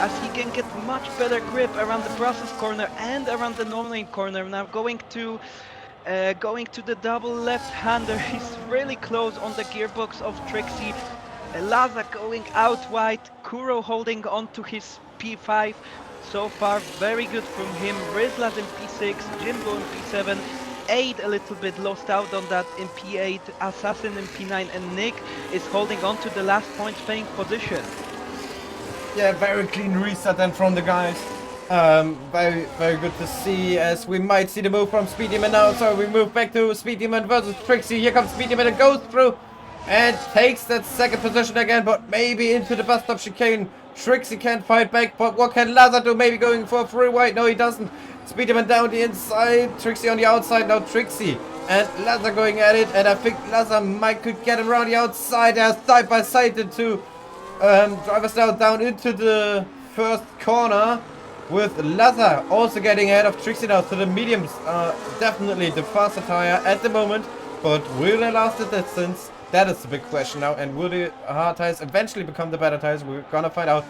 as he can get much better grip around the Brussels corner and around the Norlane corner. Now going to the double left-hander, he's really close on the gearbox of Trixie. Laza going out wide, Kuro holding on to his P5. So far, very good from him. Rizlas in P6, Jimbo in P7, Aid a little bit lost out on that in P8, Assassin in P9, and Nick is holding on to the last points paying position. Yeah, very clean restart then from the guys. Very, very good to see, as we might see the move from Speedyman now. So we move back to Speedyman versus Trixie. Here comes Speedyman and goes through and takes that second position again, but maybe into the bus stop chicane. Trixie can't fight back, but what can Laza do? Maybe going for a free wide? No, he doesn't. Speedyman down the inside, Trixie on the outside, now Trixie and Lazar going at it, and I think Lazar might could get him around the outside. They're side by side, the two drivers now down into the first corner, with Lazar also getting ahead of Trixie now. So the mediums are definitely the faster tire at the moment, but will they last the distance? That is the big question now, and will the hard tires eventually become the better tires? We're gonna find out.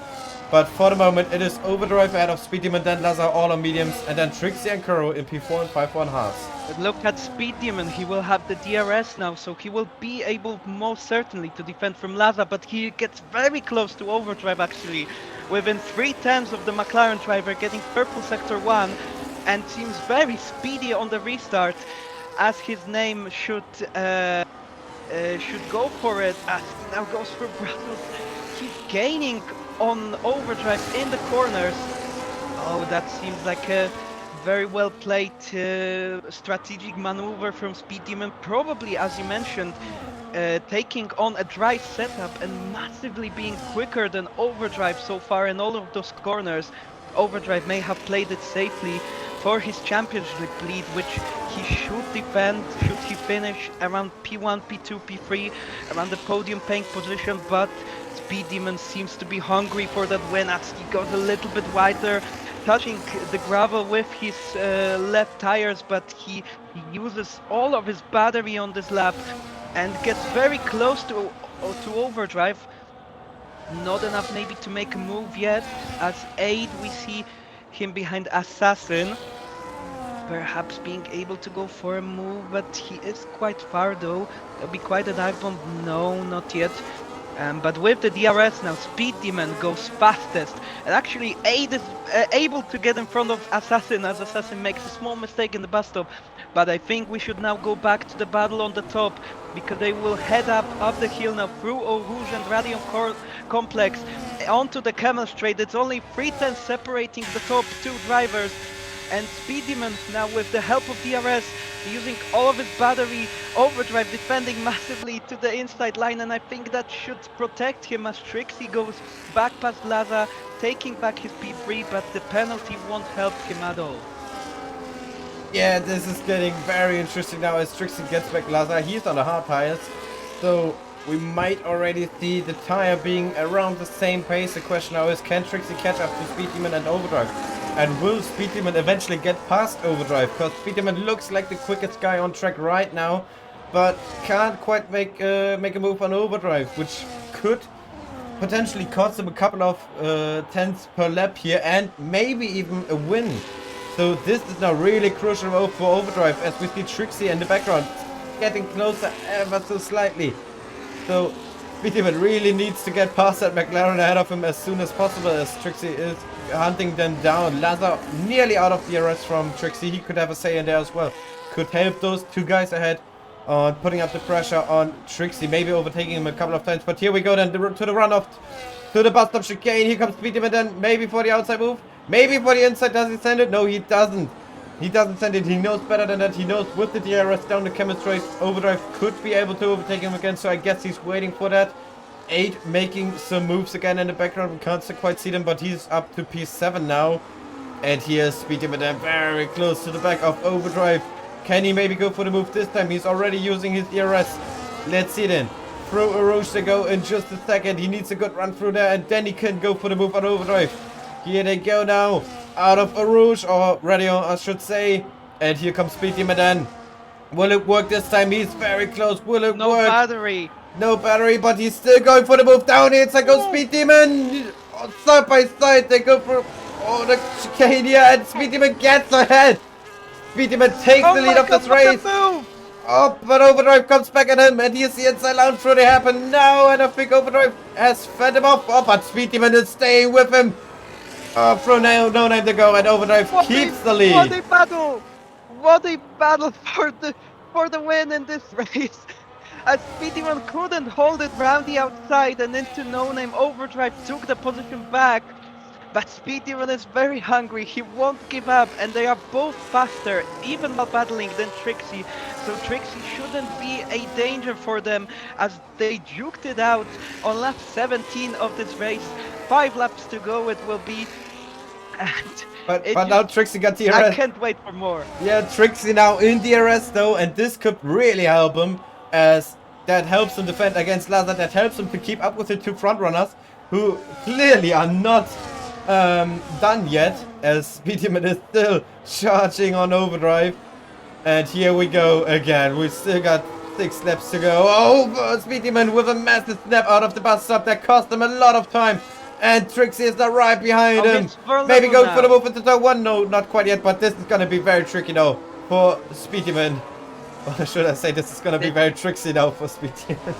But for the moment, it is Overdrive ahead of Speedyman, then Lazar all on mediums, and then Trixie and Kuro in P4 and 5 on hards. But look at Speed Demon, he will have the DRS now, so he will be able most certainly to defend from Laza, but he gets very close to Overdrive actually. Within 3/10 of the McLaren driver getting purple sector 1, and seems very speedy on the restart, as his name should go for it, as he now goes for Brussels. He's gaining on Overdrive in the corners. Oh, that seems like a very well played strategic maneuver from Speed Demon. Probably, as you mentioned, taking on a dry setup and massively being quicker than Overdrive so far in all of those corners. Overdrive may have played it safely for his championship lead, which he should defend should he finish around P1, P2, P3, around the podium paying position, but Speed Demon seems to be hungry for that win as he goes a little bit wider, touching the gravel with his left tires, but he uses all of his battery on this lap and gets very close to Overdrive. Not enough maybe to make a move yet. As aid, we see him behind Assassin, perhaps being able to go for a move, but he is quite far though. There'll be quite a dive bomb. No, not yet. But with the DRS now, Speed Demon goes fastest, and actually Aid is able to get in front of Assassin, as Assassin makes a small mistake in the bus stop. But I think we should now go back to the battle on the top, because they will head up the hill now through Eau Rouge and Radion Complex onto the Camel Straight. It's only 3/10 separating the top two drivers, and Speed Demon now with the help of DRS using all of his battery, Overdrive defending massively to the inside line, and I think that should protect him as Trixie goes back past Laza, taking back his P3, but the penalty won't help him at all. Yeah, this is getting very interesting now as Trixie gets back Laza. He's on the hard tires, so we might already see the tire being around the same pace. The question now is, can Trixie catch up to Speed Demon and Overdrive? And will Speed Demon eventually get past Overdrive? Because Speed Demon looks like the quickest guy on track right now, but can't quite make a move on Overdrive, which could potentially cost him a couple of tenths per lap here, and maybe even a win. So this is now really crucial for Overdrive, as we see Trixie in the background getting closer ever so slightly. So Speed Demon really needs to get past that McLaren ahead of him as soon as possible, as Trixie is hunting them down. Laza nearly out of DRS from Trixie. He could have a say in there as well. Could help those two guys ahead on putting up the pressure on Trixie, maybe overtaking him a couple of times. But here we go then to the runoff, to the bus stop chicane. Here comes Speed Demon then, maybe for the outside move, maybe for the inside. Does he send it? No, he doesn't. He doesn't send it. He knows better than that. He knows with the DRS down the chemistry, Overdrive could be able to overtake him again. So I guess he's waiting for that. 8 making some moves again in the background. We can't quite see them, but he's up to P7 now. And here's Speed Demon then very close to the back of Overdrive. Can he maybe go for the move this time? He's already using his DRS. Let's see then. Through a Rouge to go in just a second. He needs a good run through there, and then he can go for the move on Overdrive. Here they go now. Out of a Rouge, or Radio I should say. And here comes Speed Demon then. Will it work this time? He's very close. Will it work? No battery. No battery, but he's still going for the move down here. Inside goes Speed Demon. Side by side, they go for the chicane here, and Speed Demon gets ahead. Speed Demon takes the lead of this race. Oh, but Overdrive comes back at him, and here's the inside launch through. They happen now, and I think Overdrive has fed him off. Oh, but Speed Demon is staying with him. Oh, through no time to go, and Overdrive keeps the lead. What a battle! What a battle for the win in this race! As Speed Demon couldn't hold it round the outside and into no name, Overdrive took the position back. But Speed Demon is very hungry, he won't give up, and they are both faster, even while battling, than Trixie. So Trixie shouldn't be a danger for them, as they duked it out on lap 17 of this race. 5 laps to go it will be, and But It now just- Trixie got I DRS. can't wait for more. Yeah, Trixie now in DRS though, and this could really help him, as that helps him defend against Lazar. That helps him to keep up with the two front runners, who clearly are not done yet, as Speedyman is still charging on overdrive. And here we go again. We still got 6 laps to go. Oh, Speedyman with a massive snap out of the bus stop that cost him a lot of time. And Trixie is now right behind him. it's vulnerable Maybe going for the now. move into turn 1. No, not quite yet, but this is going to be very tricky now for Speedyman. Or should I say this is going to be very tricksy now for Speedyman.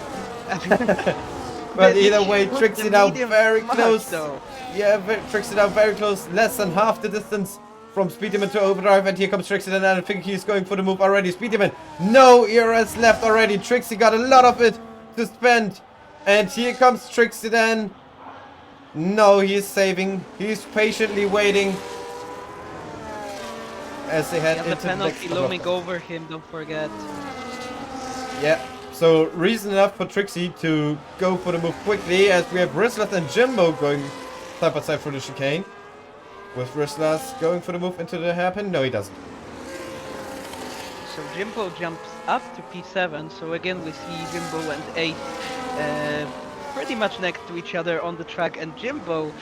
But either way, Put Trixie the now medium very much, close. though. Yeah, Trixie now very close. Less than half the distance from Speedyman to overdrive. And here comes Trixie, and I think he's going for the move already. Speedyman, no ERS left already. Trixie got a lot of it to spend. And here comes Trixie then. No, he's saving. He's patiently waiting as they head Yeah, the into the next penalty couple of looming over him, don't forget. Yeah, so reason enough for Trixie to go for the move quickly, as we have Rislas and Jimbo going side by side through the chicane. With Rislas going for the move into the hairpin? No, he doesn't. So Jimbo jumps up to P7, so again we see Jimbo and 8 pretty much next to each other on the track, and Jimbo,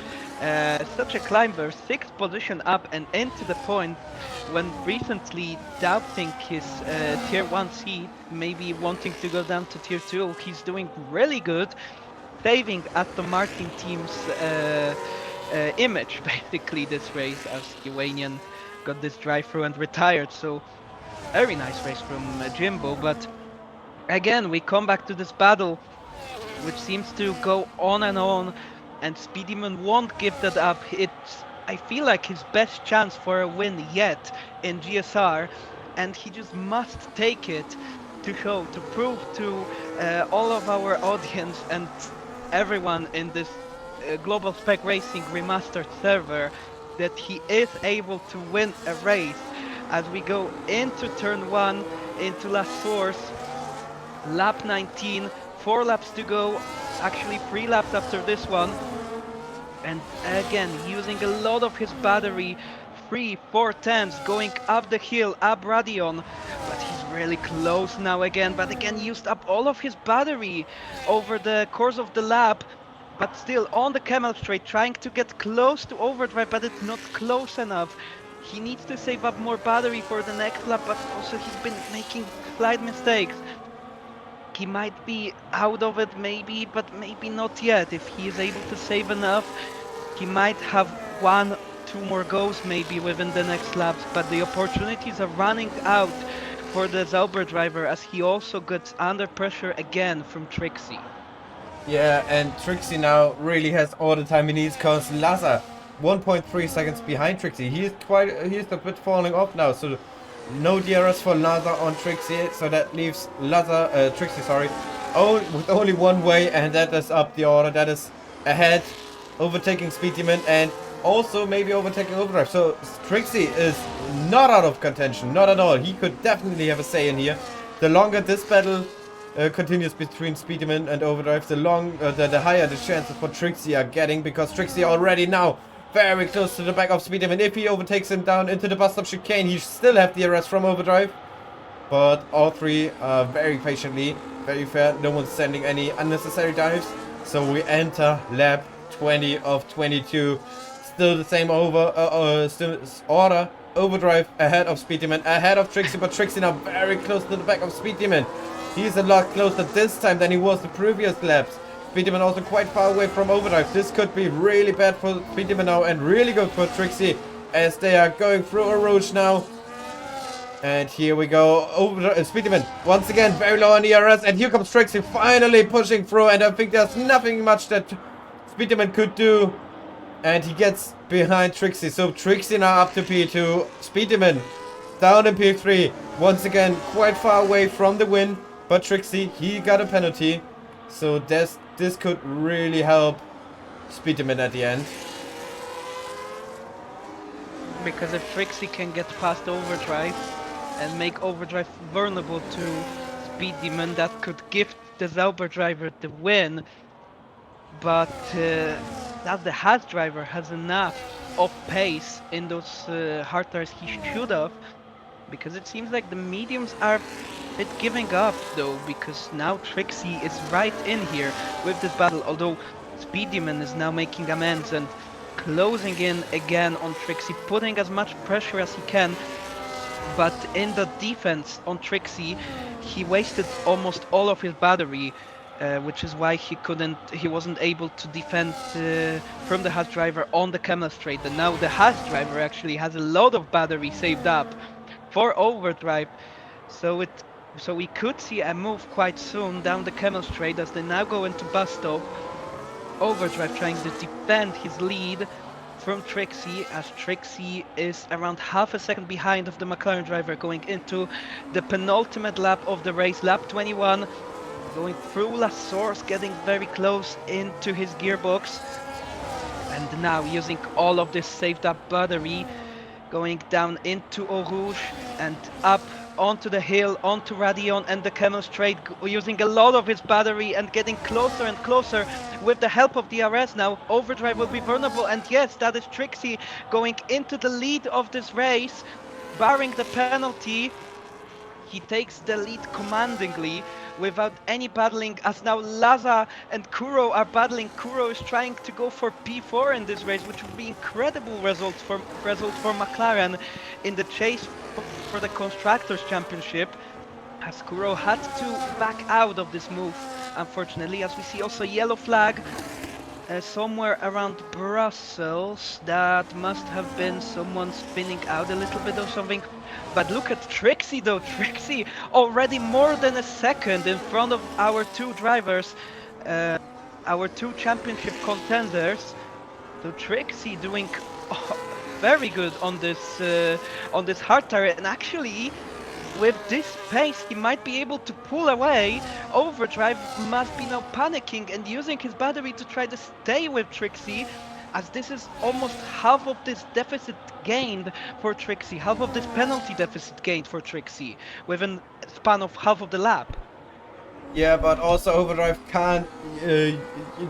such a climber, 6th position up and into the point, when recently doubting his tier 1 seat, maybe wanting to go down to tier 2, he's doing really good, saving Aston Martin team's image basically this race, as Iranian got this drive through and retired. So very nice race from Jimbo, but again we come back to this battle which seems to go on, and Speedyman won't give that up. It's, I feel like, his best chance for a win yet in GSR, and he just must take it to show, to prove to all of our audience and everyone in this Global Spec Racing Remastered server that he is able to win a race. As we go into turn 1, into last source, lap 19, 4 laps to go, actually 3 laps after this one, and again using a lot of his battery, 3-4 times going up the hill, up Radion, but he's really close now again, but again used up all of his battery over the course of the lap, but still on the Camel Straight, trying to get close to overdrive, but it's not close enough. He needs to save up more battery for the next lap, but also he's been making slight mistakes. He might be out of it maybe, but maybe not yet. If he is able to save enough, he might have 1-2 more goes maybe within the next laps, but the opportunities are running out for the Zauber driver, as he also gets under pressure again from Trixie. Yeah, and Trixie now really has all the time he needs, because Lazar 1.3 seconds behind Trixie. He's a bit falling off now, so no DRS for Lazar on Trixie, so that leaves Trixie, with only one way, and that is up the order. That is ahead, overtaking Speedyman, and also maybe overtaking Overdrive. So Trixie is not out of contention, not at all. He could definitely have a say in here. The longer this battle continues between Speedyman and Overdrive, the higher the chances for Trixie are getting, because Trixie already now very close to the back of Speedyman. If he overtakes him down into the bus stop chicane, he still have the arrest from Overdrive. But all three are very patiently, very fair. No one's sending any unnecessary dives. So we enter lap 20 of 22. Still the same order. Overdrive ahead of Speedyman, ahead of Trixie, but Trixie now very close to the back of Speedyman. He's a lot closer this time than he was the previous laps. Speedyman also quite far away from Overdrive. This could be really bad for Speedyman now, and really good for Trixie, as they are going through a rouge now. And here we go. Speedyman once again very low on ERS, and here comes Trixie finally pushing through, and I think there's nothing much that Speedyman could do. And he gets behind Trixie. So Trixie now up to P2. Speedyman down in P3. Once again quite far away from the win. But Trixie, he got a penalty. So this could really help Speedyman at the end. Because if Trixie can get past Overdrive and make Overdrive vulnerable to Speedyman, that could give the Zauber driver the win. But that the Haas driver has enough of pace in those hard tires he should have, because it seems like the mediums are a bit giving up though, because now Trixie is right in here with this battle, although Speed Demon is now making amends and closing in again on Trixie, putting as much pressure as he can. But in the defense on Trixie, he wasted almost all of his battery, which is why he wasn't able to defend from the Haas driver on the Camel Straight. And now the Haas driver actually has a lot of battery saved up for overdrive, so we could see a move quite soon down the Camel Straight as they now go into bust off. Overdrive trying to defend his lead from Trixie, as Trixie is around half a second behind of the McLaren driver going into the penultimate lap of the race, lap 21, going through La Source, getting very close into his gearbox, and now using all of this saved up battery, going down into Eau Rouge and up onto the hill, onto Radion and the Camel Straight, using a lot of his battery and getting closer and closer with the help of DRS now. Overdrive will be vulnerable, and yes, that is Trixie going into the lead of this race, barring the penalty. He takes the lead commandingly without any battling, as now Laza and Kuro are battling. Kuro is trying to go for P4 in this race, which would be incredible result for McLaren in the chase for the Constructors' Championship, as Kuro had to back out of this move, unfortunately, as we see also yellow flag somewhere around Brussels. That must have been someone spinning out a little bit or something. But look at Trixie though. Trixie already more than a second in front of our two drivers, our two championship contenders. So Trixie doing very good on this hard tire, and actually with this pace he might be able to pull away. Overdrive must be now panicking and using his battery to try to stay with Trixie, as this is almost half of this deficit gained for Trixie, half of this penalty deficit gained for Trixie within a span of half of the lap. Yeah, but also Overdrive can't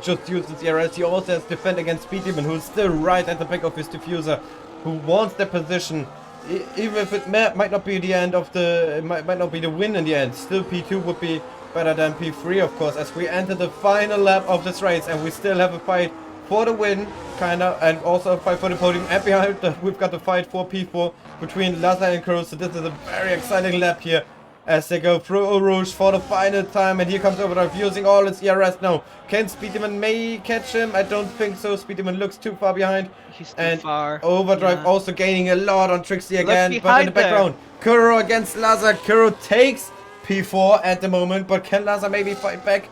just use his DRS. He also has to defend against Speed Demon, who's still right at the back of his diffuser, who wants the position. Even if it might not be the end of the, might not be the win in the end, still P2 would be better than P3, of course, as we enter the final lap of this race, and we still have a fight for the win, kinda, and also a fight for the podium. And behind we've got the fight for P4 between Laza and Cruz. So this is a very exciting lap here as they go through Eau Rouge for the final time. And here comes Overdrive using all his ERS now. Can Speed Demon may catch him? I don't think so. Speed Demon looks too far behind. He's too far. Overdrive also gaining a lot on Trixie again. But in the background, Kuro against Laza. Kuro takes P4 at the moment, but can Laza maybe fight back?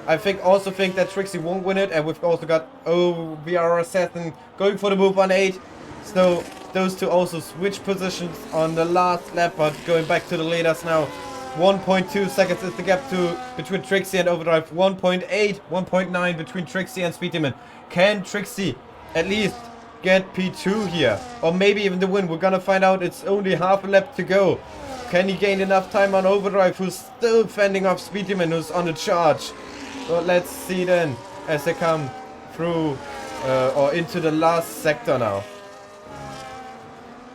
I also think that Trixie won't win it, and we've also got VR Assassin going for the move on 8. So those two also switch positions on the last lap, but going back to the leaders now. 1.2 seconds is the gap between Trixie and Overdrive. 1.8, 1.9 between Trixie and Speed Demon. Can Trixie at least get P2 here? Or maybe even the win? We're gonna find out. It's only half a lap to go. Can he gain enough time on Overdrive, who's still fending off Speed Demon, who's on the charge? So let's see then as they come through or into the last sector now.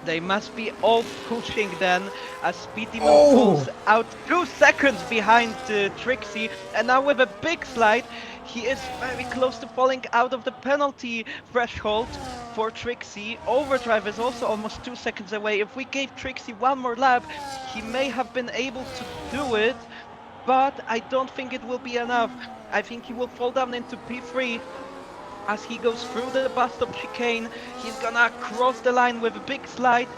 They must be all pushing then, as Speed Demon pulls out 2 seconds behind Trixie, and now with a big slide, he is very close to falling out of the penalty threshold for Trixie. Overdrive is also almost 2 seconds away. If we gave Trixie one more lap, he may have been able to do it, but I don't think it will be enough. I think he will fall down into P3 as he goes through the bus stop chicane. He's gonna cross the line with a big slide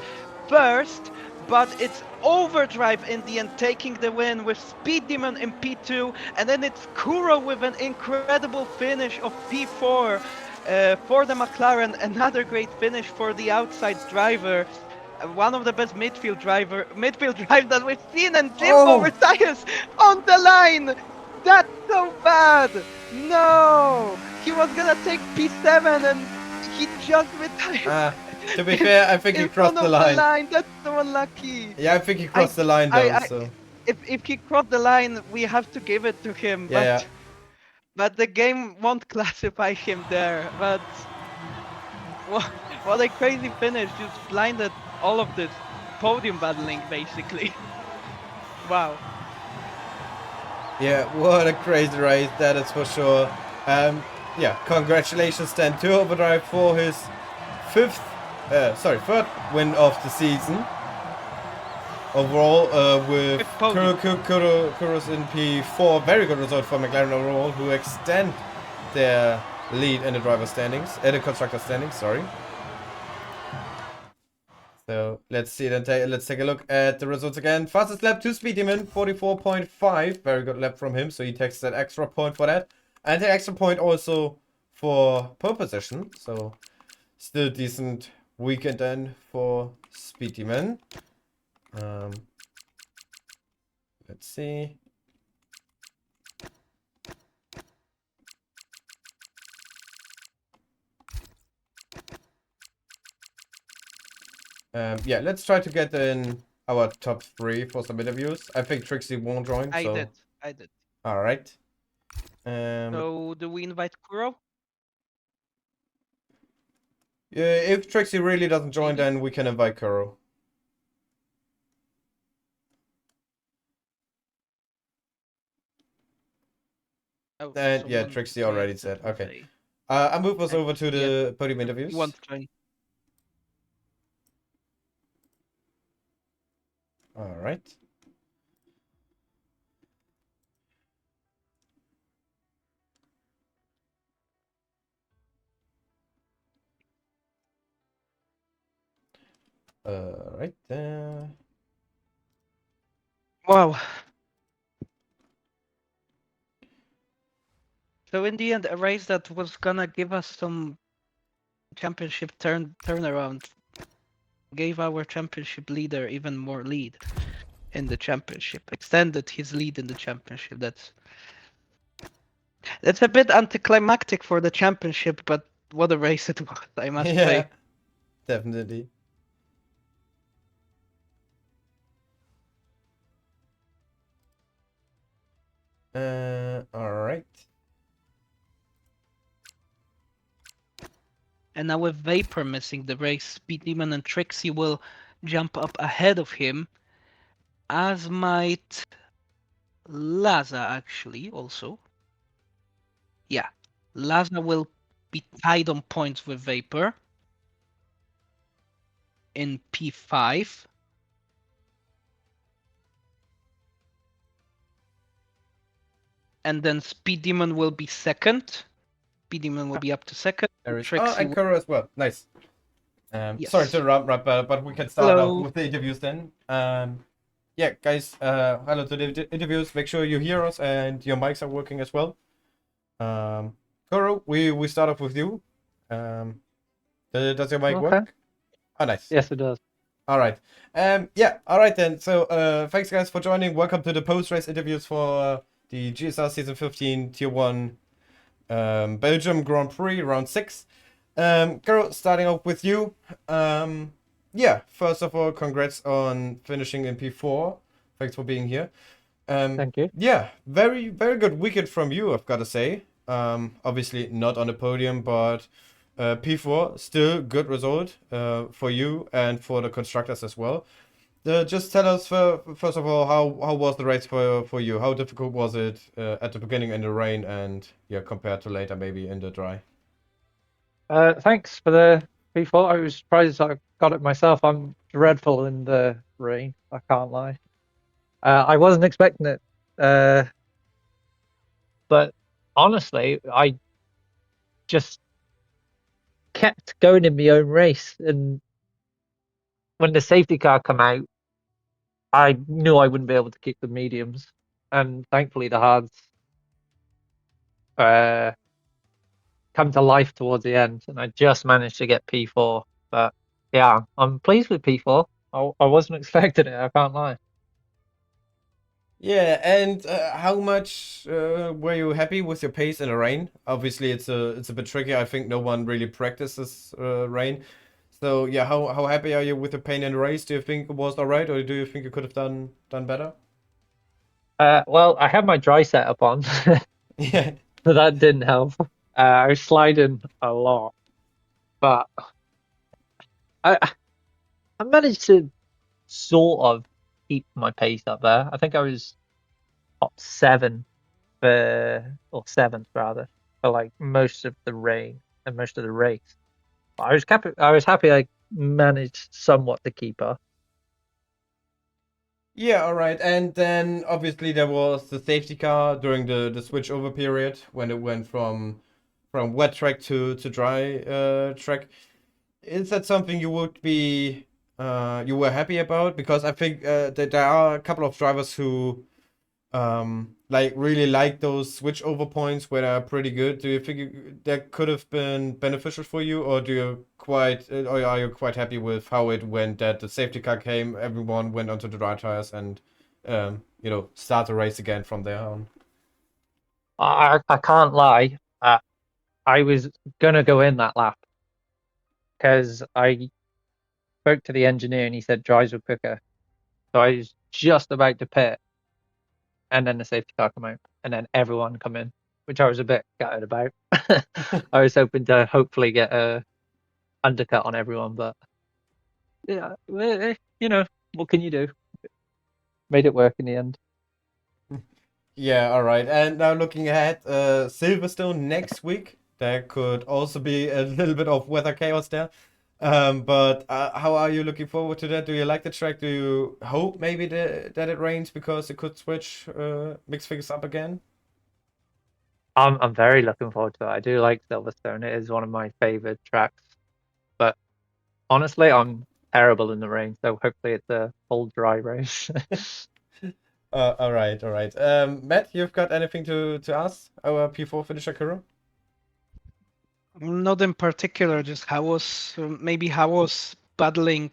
first, but it's Overdrive in the end taking the win with Speed Demon in P2, and then it's Kuro with an incredible finish of P4 for the McLaren. Another great finish for the outside driver. One of the best midfield drive that we've seen, and Jimbo retires on the line. That's so bad. No, he was gonna take P7 and he just retired. To be fair, I think he crossed the line. That's so unlucky. Yeah, I think he crossed the line though. So if he crossed the line, we have to give it to him. Yeah, but the game won't classify him there. But What a crazy finish! Just blinded all of this podium battling, basically. Wow. Yeah, what a crazy race, that is for sure. Yeah, congratulations then to Overdrive for his third win of the season. Overall, with Fifth podium. Kuros in P4, very good result for McLaren overall, who extend their lead in the driver standings, the constructor standings, sorry. So let's see then. Let's take a look at the results again. Fastest lap to Speed Demon, 44.5. Very good lap from him. So he takes that extra point for that, and the extra point also for pole position. So still decent weekend then for Speed Demon. Let's see. Yeah, let's try to get in our top 3 for some interviews. I think Trixie won't join, I so... did. Alright. So do we invite Kuro? Yeah, if Trixie really doesn't join, Maybe. then we can invite Kuro. Oh, And yeah, someone Trixie already reacted said. with Okay. a- I'll move us over to the podium interviews. You want to join? Alright. Right there. Wow. So in the end, a race that was gonna give us some championship turnaround gave our championship leader even more lead in the championship, extended his lead in the championship. That's a bit anticlimactic for the championship, but what a race it was, I must Yeah, say. definitely. Alright. And now with Vapor missing the race, Speed Demon and Trixie will jump up ahead of him, as might Laza actually also. Yeah, Laza will be tied on points with Vapor in P5. And then Speed Demon will be second. Speed Demon will be up to second. There is. Oh, Trixie and Kuro as well. Nice. Yes. Sorry to interrupt, but we can start off with the interviews then. Yeah, guys, hello to the interviews. Make sure you hear us and your mics are working as well. Kuro, we start off with you. Does your mic work? Oh, nice. Yes, it does. All right. Yeah. All right then. So, thanks guys for joining. Welcome to the post-race interviews for the GSR Season 15 Tier 1 Belgium Grand Prix Round 6. Girl, starting off with you. Yeah, first of all, congrats on finishing in P4. Thanks for being here. Thank you. Yeah, very, very good weekend from you, I've got to say. Obviously not on the podium, but P4, still good result for you and for the constructors as well. Just tell us, first of all, how was the race for you? How difficult was it at the beginning in the rain and yeah, compared to later maybe in the dry? Thanks for the P4. I was surprised I got it myself. I'm dreadful in the rain. I can't lie. I wasn't expecting it. But honestly, I just kept going in my own race. And when the safety car come out, I knew I wouldn't be able to keep the mediums. And thankfully, the hards come to life towards the end. And I just managed to get P4. But yeah, I'm pleased with P4. I wasn't expecting it. I can't lie. Yeah, and how much were you happy with your pace in the rain? Obviously, it's a bit tricky. I think no one really practices rain. So yeah, how happy are you with the pain in the race? Do you think it was alright, or do you think you could have done better? Well, I had my dry setup on, Yeah. so that didn't help. I was sliding a lot, but I managed to sort of keep my pace up there. I think I was top 7 or 7th rather, for like most of the rain and most of the race. But I was happy I managed somewhat to keep up. Yeah, all right. And then obviously there was the safety car during the switch over period when it went from wet track to dry track. Is that something you would be you were happy about? Because I think that there are a couple of drivers who like really like those switch over points where they're pretty good. Do you think that could have been beneficial for you, or or are you quite happy with how it went? That the safety car came, everyone went onto the dry tires, and start the race again from there on. I can't lie. I was gonna go in that lap because I spoke to the engineer and he said dries were quicker. So I was just about to pit, and then the safety car come out, and then everyone come in, which I was a bit gutted about. I was hoping to hopefully get a undercut on everyone, but yeah, what can you do? Made it work in the end. Yeah, all right. And now looking ahead, Silverstone next week. There could also be a little bit of weather chaos there. But how are you looking forward to that? Do you like the track? Do you hope maybe that it rains because it could mix things up again? I'm very looking forward to it. I do like Silverstone. It is one of my favorite tracks. But honestly, I'm terrible in the rain, so hopefully it's a full dry race. All right, all right. Matt, you've got anything to ask our P4 finisher Kuro? Not in particular, just maybe how was battling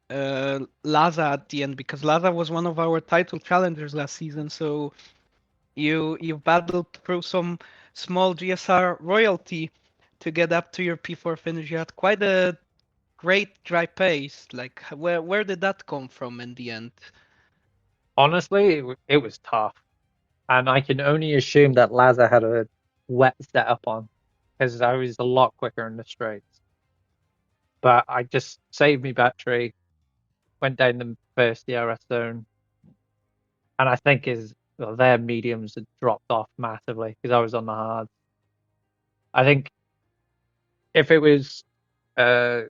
Laza at the end, because Laza was one of our title challengers last season. So you battled through some small GSR royalty to get up to your P4 finish. You had quite a great dry pace. Like where did that come from in the end? Honestly, it was tough. And I can only assume that Laza had a wet setup on because I was a lot quicker in the straights. But I just saved me battery, went down the first DRS zone, and I think their mediums had dropped off massively because I was on the hards. I think if it was uh,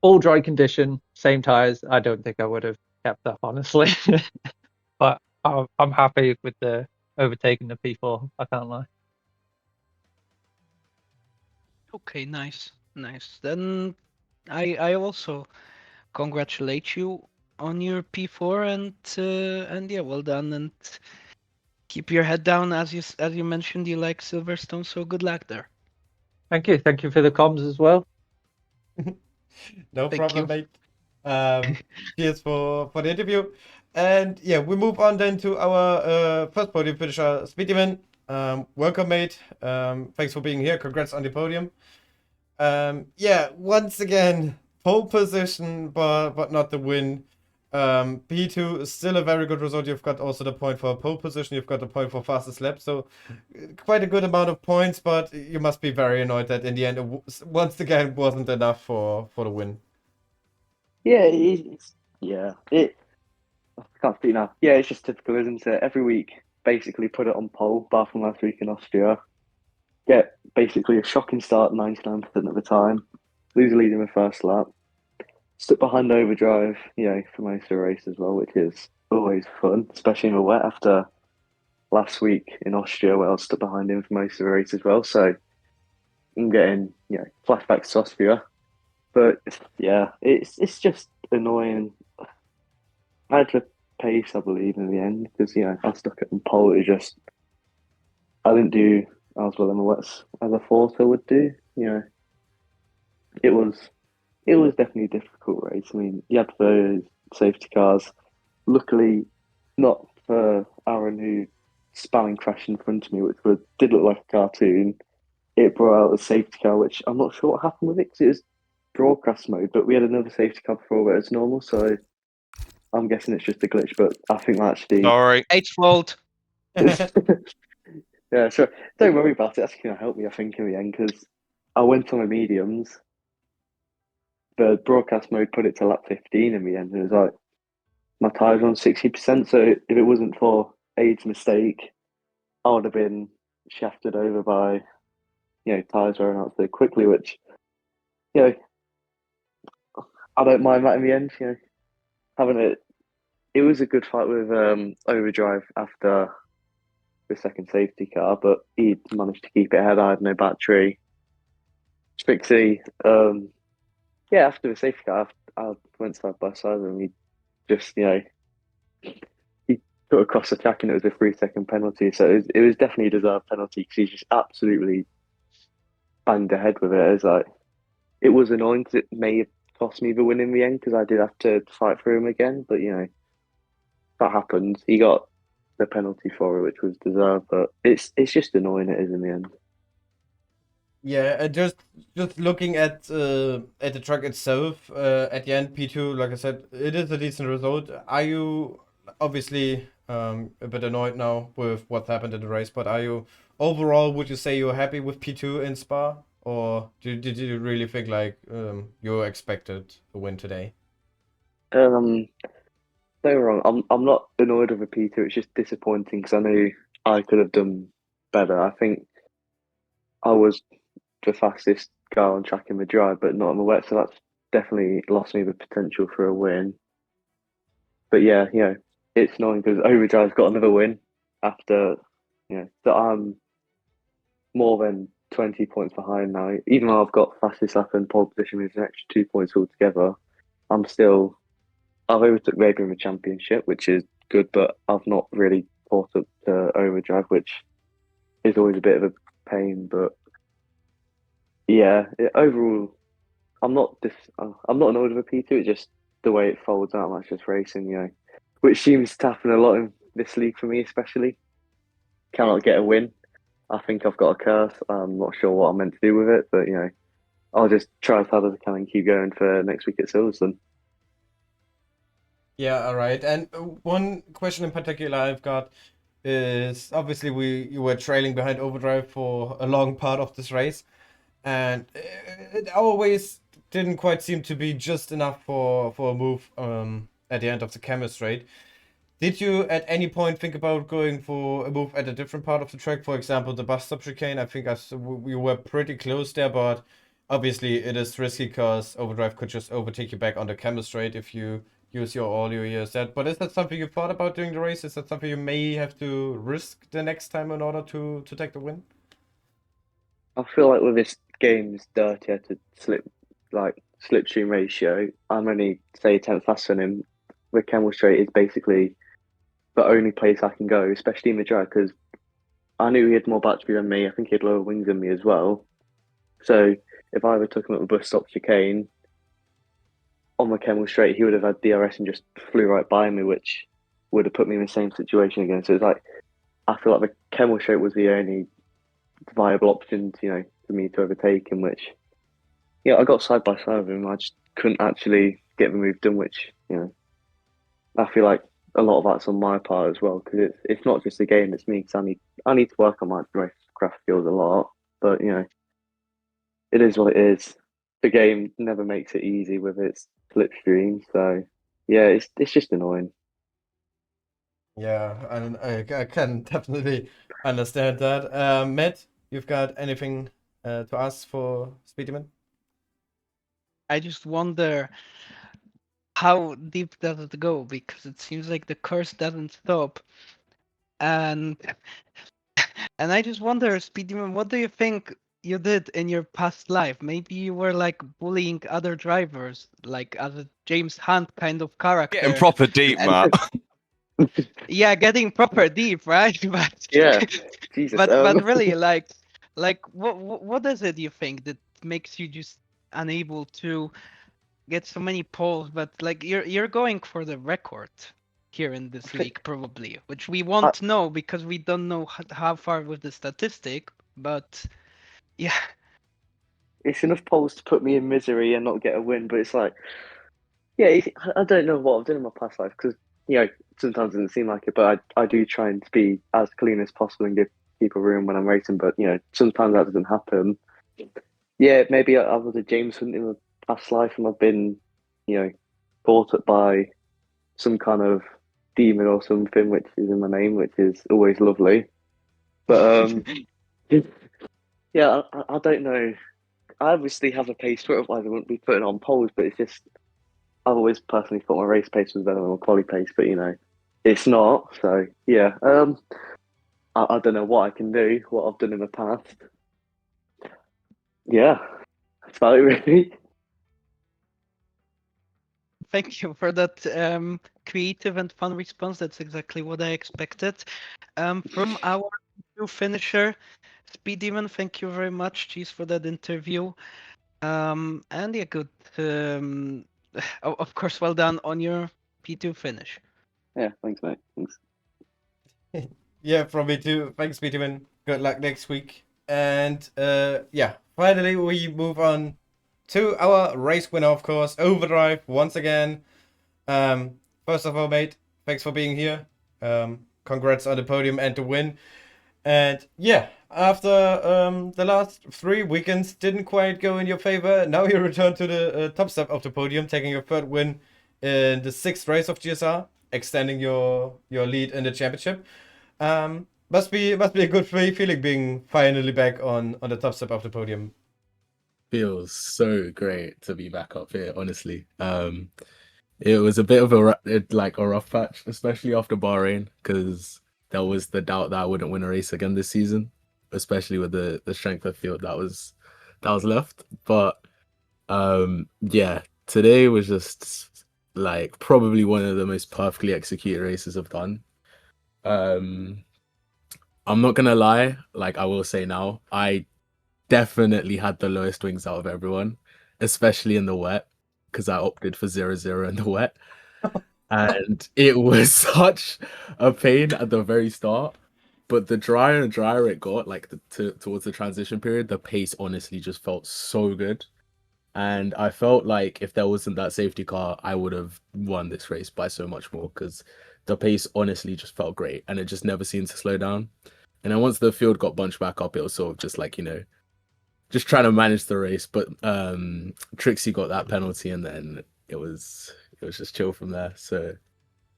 all dry condition, same tires, I don't think I would have kept up, honestly. But I'm happy with the overtaking the P4. I can't lie. Okay, nice, nice. Then I also congratulate you on your P4 and yeah, well done, and keep your head down. As you mentioned, you like Silverstone, so good luck there. Thank you. Thank you for the comms as well. No Thank problem, you. mate. Cheers for the interview. And yeah, we move on then to our first podium finisher, Speedyman. Welcome, mate. Thanks for being here. Congrats on the podium. Yeah, once again, pole position, but not the win. P2 is still a very good result. You've got also the point for pole position. You've got the point for fastest lap. So quite a good amount of points, but you must be very annoyed that in the end, once again, wasn't enough for the win. Yeah, I can't speak now. Yeah, it's just typical, isn't it? Every week, basically put it on pole, apart from last week in Austria. Get basically a shocking start 99% of the time, lose a lead in the first lap, stuck behind overdrive, for most of the race as well, which is always fun, especially in the wet after last week in Austria where I was stuck behind him for most of the race as well. So I'm getting, flashbacks to Austria. But yeah, it's just annoying. I had to pace, I believe, in the end because I was stuck at the pole. I didn't do as well in the wets as I thought I would do. It was it was definitely a difficult race. I mean, you had those safety cars. Luckily, not for Aaron who spun and crashed in front of me, which did look like a cartoon. It brought out a safety car, which I'm not sure what happened with it because it was broadcast mode, but we had another safety car before where it's normal, so I'm guessing it's just a glitch, but I think that actually. Sorry. Eight's fault. Yeah, sure. Don't worry about it. That's going to help me, I think, in the end, because I went on my mediums the broadcast mode put it to lap 15 in the end. It was like my tyres were on 60%. So if it wasn't for Aid's mistake, I would have been shafted over by, tyres wearing out so quickly, which, you know, I don't mind that in the end. Having it was a good fight with Overdrive after the second safety car, but he managed to keep it ahead. I had no battery. Trixie, after the safety car, I went side by side with him. He just, he cut across the track and it was a 3 second penalty. So it was definitely a deserved penalty because he just absolutely banged ahead with it. It was like, it was annoying because it may have cost me the win in the end because I did have to fight for him again. But, that happened. He got the penalty for it, which was deserved. But it's just annoying it is in the end. Yeah, just looking at the track itself, at the end, P2, like I said, it is a decent result. Are you obviously a bit annoyed now with what happened in the race, but are you overall, would you say you're happy with P2 in Spa, or did you really think like you expected a win today? Don't get me wrong. I'm not annoyed with a P2. It's just disappointing because I knew I could have done better. I think I was the fastest guy on track in the dry, but not on the wet. So that's definitely lost me the potential for a win. But yeah, it's annoying because Overdrive's got another win after, so I'm more than 20 points behind now. Even though I've got fastest lap and pole position with an extra 2 points altogether, I've overtook Raven in the championship, which is good, but I've not really caught up to Overdrive, which is always a bit of a pain. But yeah, overall, I'm not annoyed with a P2. It's just the way it folds out. That's just racing, which seems to happen a lot in this league for me, especially. Cannot get a win. I think I've got a curse. I'm not sure what I'm meant to do with it, but I'll just try as hard as I can and keep going for next week at Silverstone. Yeah, all right. And one question in particular I've got is obviously you were trailing behind Overdrive for a long part of this race, and it always didn't quite seem to be just enough for a move at the end of the chemist straight. Did you at any point think about going for a move at a different part of the track, for example, the bus stop chicane? I think we were pretty close there, but obviously it is risky because Overdrive could just overtake you back on the chemist straight if you use your all your years that. But is that something you thought about during the race? Is that something you may have to risk the next time in order to take the win? I feel like with this game's dirtier to slipstream ratio, I'm only say 10th faster than him. The Camel Straight is basically the only place I can go, especially in the drag, because I knew he had more battery than me. I think he had lower wings than me as well. So if I ever took him at the bus stop chicane on the Camel Straight, he would have had DRS and just flew right by me, which would have put me in the same situation again. So it's like I feel like the Camel Straight was the only viable option, for me to overtake him. Which, I got side by side with him. I just couldn't actually get the move done, which I feel like a lot of that's on my part as well because it's not just a game; it's me. Because I need to work on my racecraft skills a lot. But it is what it is. The game never makes it easy with its slipstream. So yeah, it's just annoying. Yeah, and I can definitely understand that. Matt, you've got anything to ask for Speedyman? I just wonder how deep does it go because it seems like the curse doesn't stop. And I just wonder, Speedyman, what do you think you did in your past life? Maybe you were like bullying other drivers, like as a James Hunt kind of character. Getting proper deep, And Matt. yeah, getting proper deep, right? But Yeah, Jesus. but really, like what is it you think that makes you just unable to get so many polls? But like you're going for the record here in this league probably, which we won't know because we don't know how far with the statistic. But yeah, it's enough polls to put me in misery and not get a win. But it's like, yeah, I don't know what I've done in my past life because sometimes it doesn't seem like it, but I do try and be as clean as possible and give people room when I'm racing. But sometimes that doesn't happen. Yeah, maybe I was a James Hunt in the past life and I've been, brought up by some kind of demon or something, which is in my name, which is always lovely. But yeah, I don't know. I obviously have a pace for it, otherwise I wouldn't be putting on poles. But it's just I've always personally thought my race pace was better than my quali pace, but it's not. So yeah, I don't know what I can do, what I've done in the past. Yeah, that's about it really. Thank you for that creative and fun response. That's exactly what I expected. From our new finisher, Speed Demon, thank you very much, Cheese, for that interview. And yeah, good. Of course, well done on your P2 finish. Yeah, thanks, mate. Thanks. Yeah, from me too. Thanks, Peterman. Good luck next week. And yeah, finally we move on to our race winner, of course, Overdrive once again. First of all, mate, thanks for being here. Congrats on the podium and the win. And yeah, after the last 3 weekends didn't quite go in your favor, now you return to the top step of the podium, taking your third win in the 6th race of GSR, extending your lead in the championship. Must be a good feeling being finally back on the top step of the podium. Feels so great to be back up here, honestly. It was a bit of a rough patch, especially after Bahrain, because there was the doubt that I wouldn't win a race again this season, especially with the strength of field that was left. But yeah, today was just like probably one of the most perfectly executed races I've done. I'm not gonna lie, like I will say now, I definitely had the lowest wings out of everyone, especially in the wet, because I opted for 0-0 in the wet. And it was such a pain at the very start. But the drier and drier it got, like towards the transition period, the pace honestly just felt so good. And I felt like if there wasn't that safety car, I would have won this race by so much more, because the pace honestly just felt great and it just never seemed to slow down. And then once the field got bunched back up, it was sort of just like, just trying to manage the race. But Trixie got that penalty and then it was just chill from there. So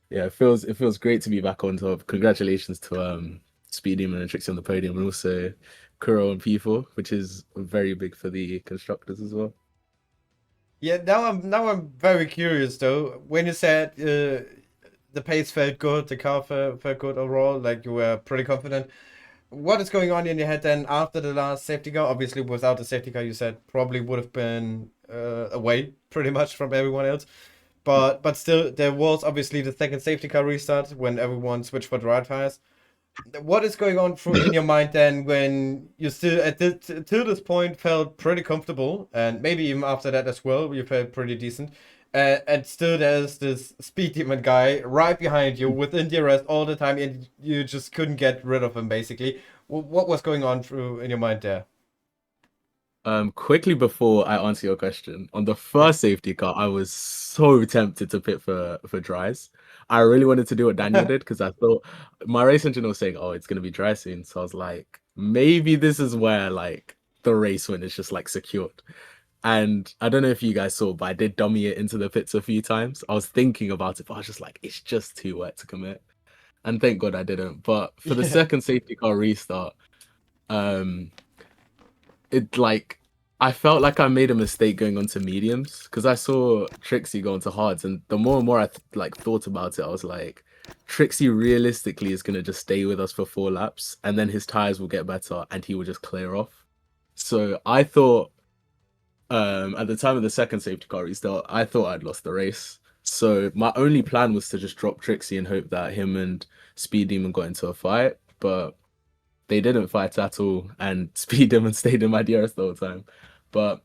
yeah, it feels great to be back on top. Congratulations to Speed Demon and Trixie on the podium, and also Kuro and P4, which is very big for the constructors as well. Yeah, now I'm very curious though. When you said the pace felt good, the car felt good overall, like you were pretty confident. What is going on in your head then after the last safety car? Obviously, without the safety car, you said probably would have been away pretty much from everyone else. But still, there was obviously the second safety car restart when everyone switched for the right tires. What is going on in your mind then when you still till this point felt pretty comfortable, and maybe even after that as well you felt pretty decent, and still there's this speed demon guy right behind you within DRS all the time and you just couldn't get rid of him basically. What was going on in your mind there? Quickly before I answer your question, on the first safety car, I was so tempted to pit for dries. I really wanted to do what Daniel did because I thought my race engine was saying, "Oh, it's gonna be dry soon." So I was like, maybe this is where like the race win is just like secured. And I don't know if you guys saw, but I did dummy it into the pits a few times. I was thinking about it, but I was just like, it's just too wet to commit. And thank God I didn't. But for the second safety car restart, it like I felt like I made a mistake going onto mediums because I saw Trixie go onto hards, and the more and more I thought about it, I was like, Trixie realistically is gonna just stay with us for 4 laps, and then his tires will get better, and he will just clear off. So I thought, at the time of the second safety car restart, I thought I'd lost the race. So my only plan was to just drop Trixie and hope that him and Speed Demon got into a fight, but they didn't fight at all, and Speed Demon stayed in my DRS the whole time. But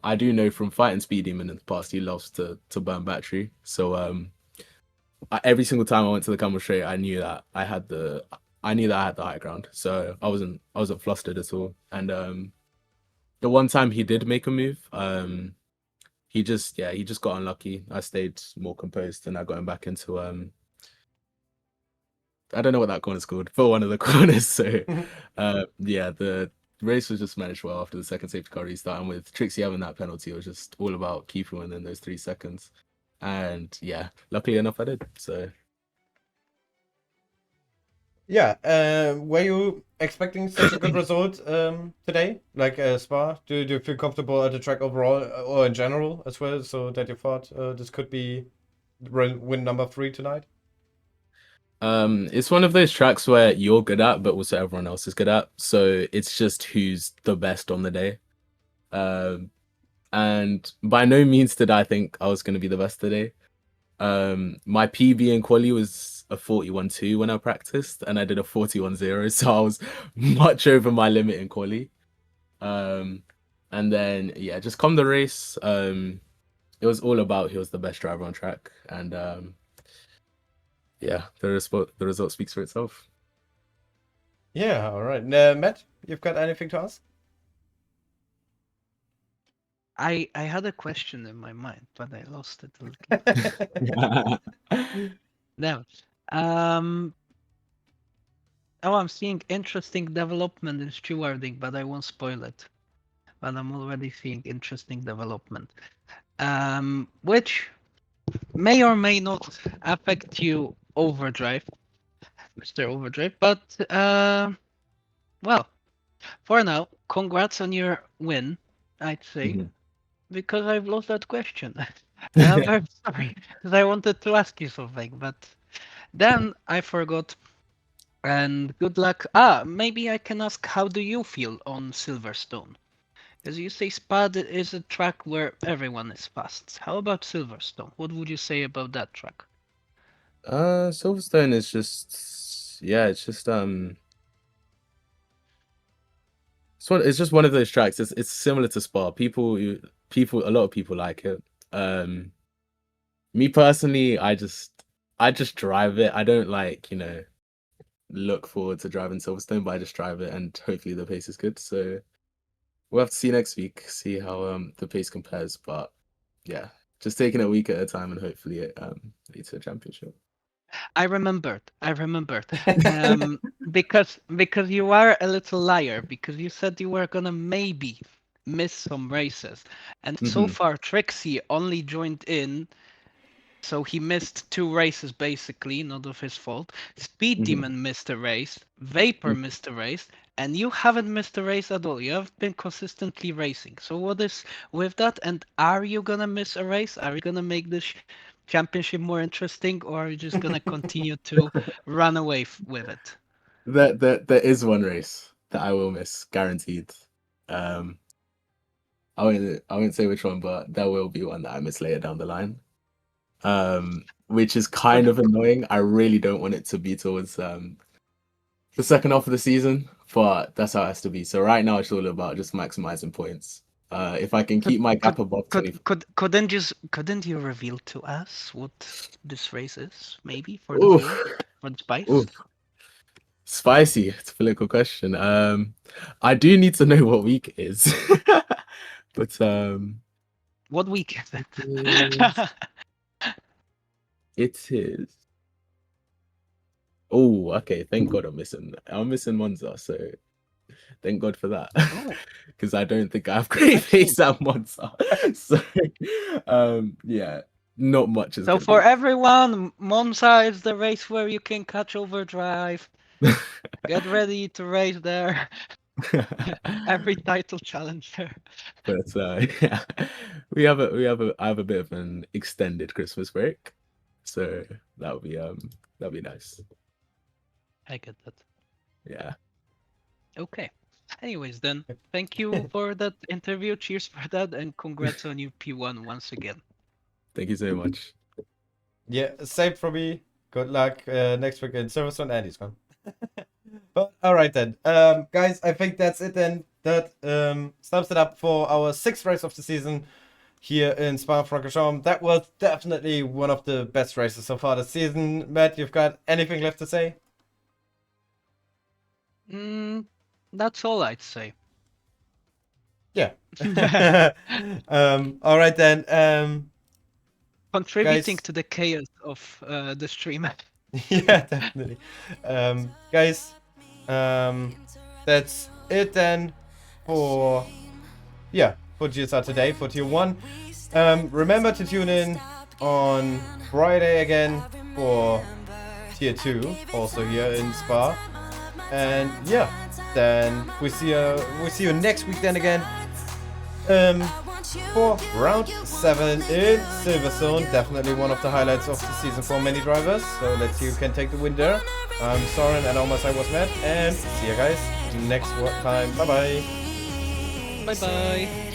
I do know from fighting Speed Demon in the past, he loves to burn battery. So every single time I went to the camera straight, I knew that I had the high ground. So I wasn't flustered at all. And the one time he did make a move, he just got unlucky. I stayed more composed and I got him back into I don't know what that corner's called, but one of the corners. So yeah, race was just managed well after the second safety car restart, and with Trixie having that penalty, it was just all about keeping within those 3 seconds. And yeah, luckily enough, I did. So Yeah, were you expecting such a good result today? Like Spa? Do you feel comfortable at the track overall or in general as well? So that you thought this could be win number 3 tonight? it's one of those tracks where you're good at, but also everyone else is good at. So it's just who's the best on the day. And by no means did I think I was going to be the best today. My PB in quali was a 41.2 when I practiced, and I did a 41.0, so I was much over my limit in quali. And then yeah, just come the race. It was all about he was the best driver on track, and yeah, the result speaks for itself. Yeah, all right. Matt, you've got anything to ask? I had a question in my mind, but I lost it a little. No. Oh, I'm seeing interesting development in stewarding, but I won't spoil it. But I'm already seeing interesting development, which may or may not affect you, Overdrive, Mr. Overdrive. But well, for now, congrats on your win, I'd say, because I've lost that question. I'm very sorry, because I wanted to ask you something, but then I forgot. And good luck. Maybe I can ask, how do you feel on Silverstone? As you say, Spad is a track where everyone is fast. How about Silverstone? What would you say about that track? Silverstone is just it's just it's just one of those tracks. It's similar to Spa. A lot of people like it. Me personally, I just drive it. I don't like, look forward to driving Silverstone, but I just drive it, and hopefully the pace is good. So we'll have to see next week, see how the pace compares. But yeah, just taking it a week at a time, and hopefully it leads to a championship. I remembered. Because you are a little liar, because you said you were gonna maybe miss some races, and so far Trixie only joined in. So he missed 2 races, basically, not of his fault. Speed Demon missed a race, Vapor missed a race, and you haven't missed a race at all. You have been consistently racing. So what is with that? And are you gonna miss a race? Are you gonna make this championship more interesting, or are you just gonna continue to run away with it? There is one race that I will miss, guaranteed. I won't say which one, but there will be one that I miss later down the line. Which is kind of annoying. I really don't want it to be towards the second half of the season, but that's how it has to be. So right now it's all about just maximizing points. If I can keep my gap above 20. Couldn't you reveal to us what this race is? Maybe for the spice. Oof. Spicy. It's a political question. I do need to know what week it is. But what week is it? It is. Oh, okay. Thank God I'm missing Monza, so thank God for that. Because I don't think I have great pace at Monza. So yeah, not much is. So for everyone, Monza is the race where you can catch Overdrive. Get ready to race there. Every title challenger. But yeah, I have a bit of an extended Christmas break, so that'll be nice. I get that. Yeah. Okay. Anyways, then, thank you for that interview. Cheers for that, and congrats on your P1 once again. Thank you so much. Yeah, same for me. Good luck next week in Silverstone. Andy's gone. But all right then, guys, I think that's it then. That sums it up for our 6th race of the season here in Spa-Francorchamps. That was definitely one of the best races so far this season. Matt, you've got anything left to say? That's all I'd say. Yeah. All right then. Contributing guys, to the chaos of the stream. Yeah, definitely. Guys, that's it then. for GSR today for Tier 1. Remember to tune in on Friday again for Tier 2, also here in Spa. And yeah, then we see you next week then again. For round 7 in Silverstone, definitely one of the highlights of the season for many drivers. So let's see who can take the win there. I'm Soren and almost I was Matt, and see you guys next time. Bye bye. Bye bye.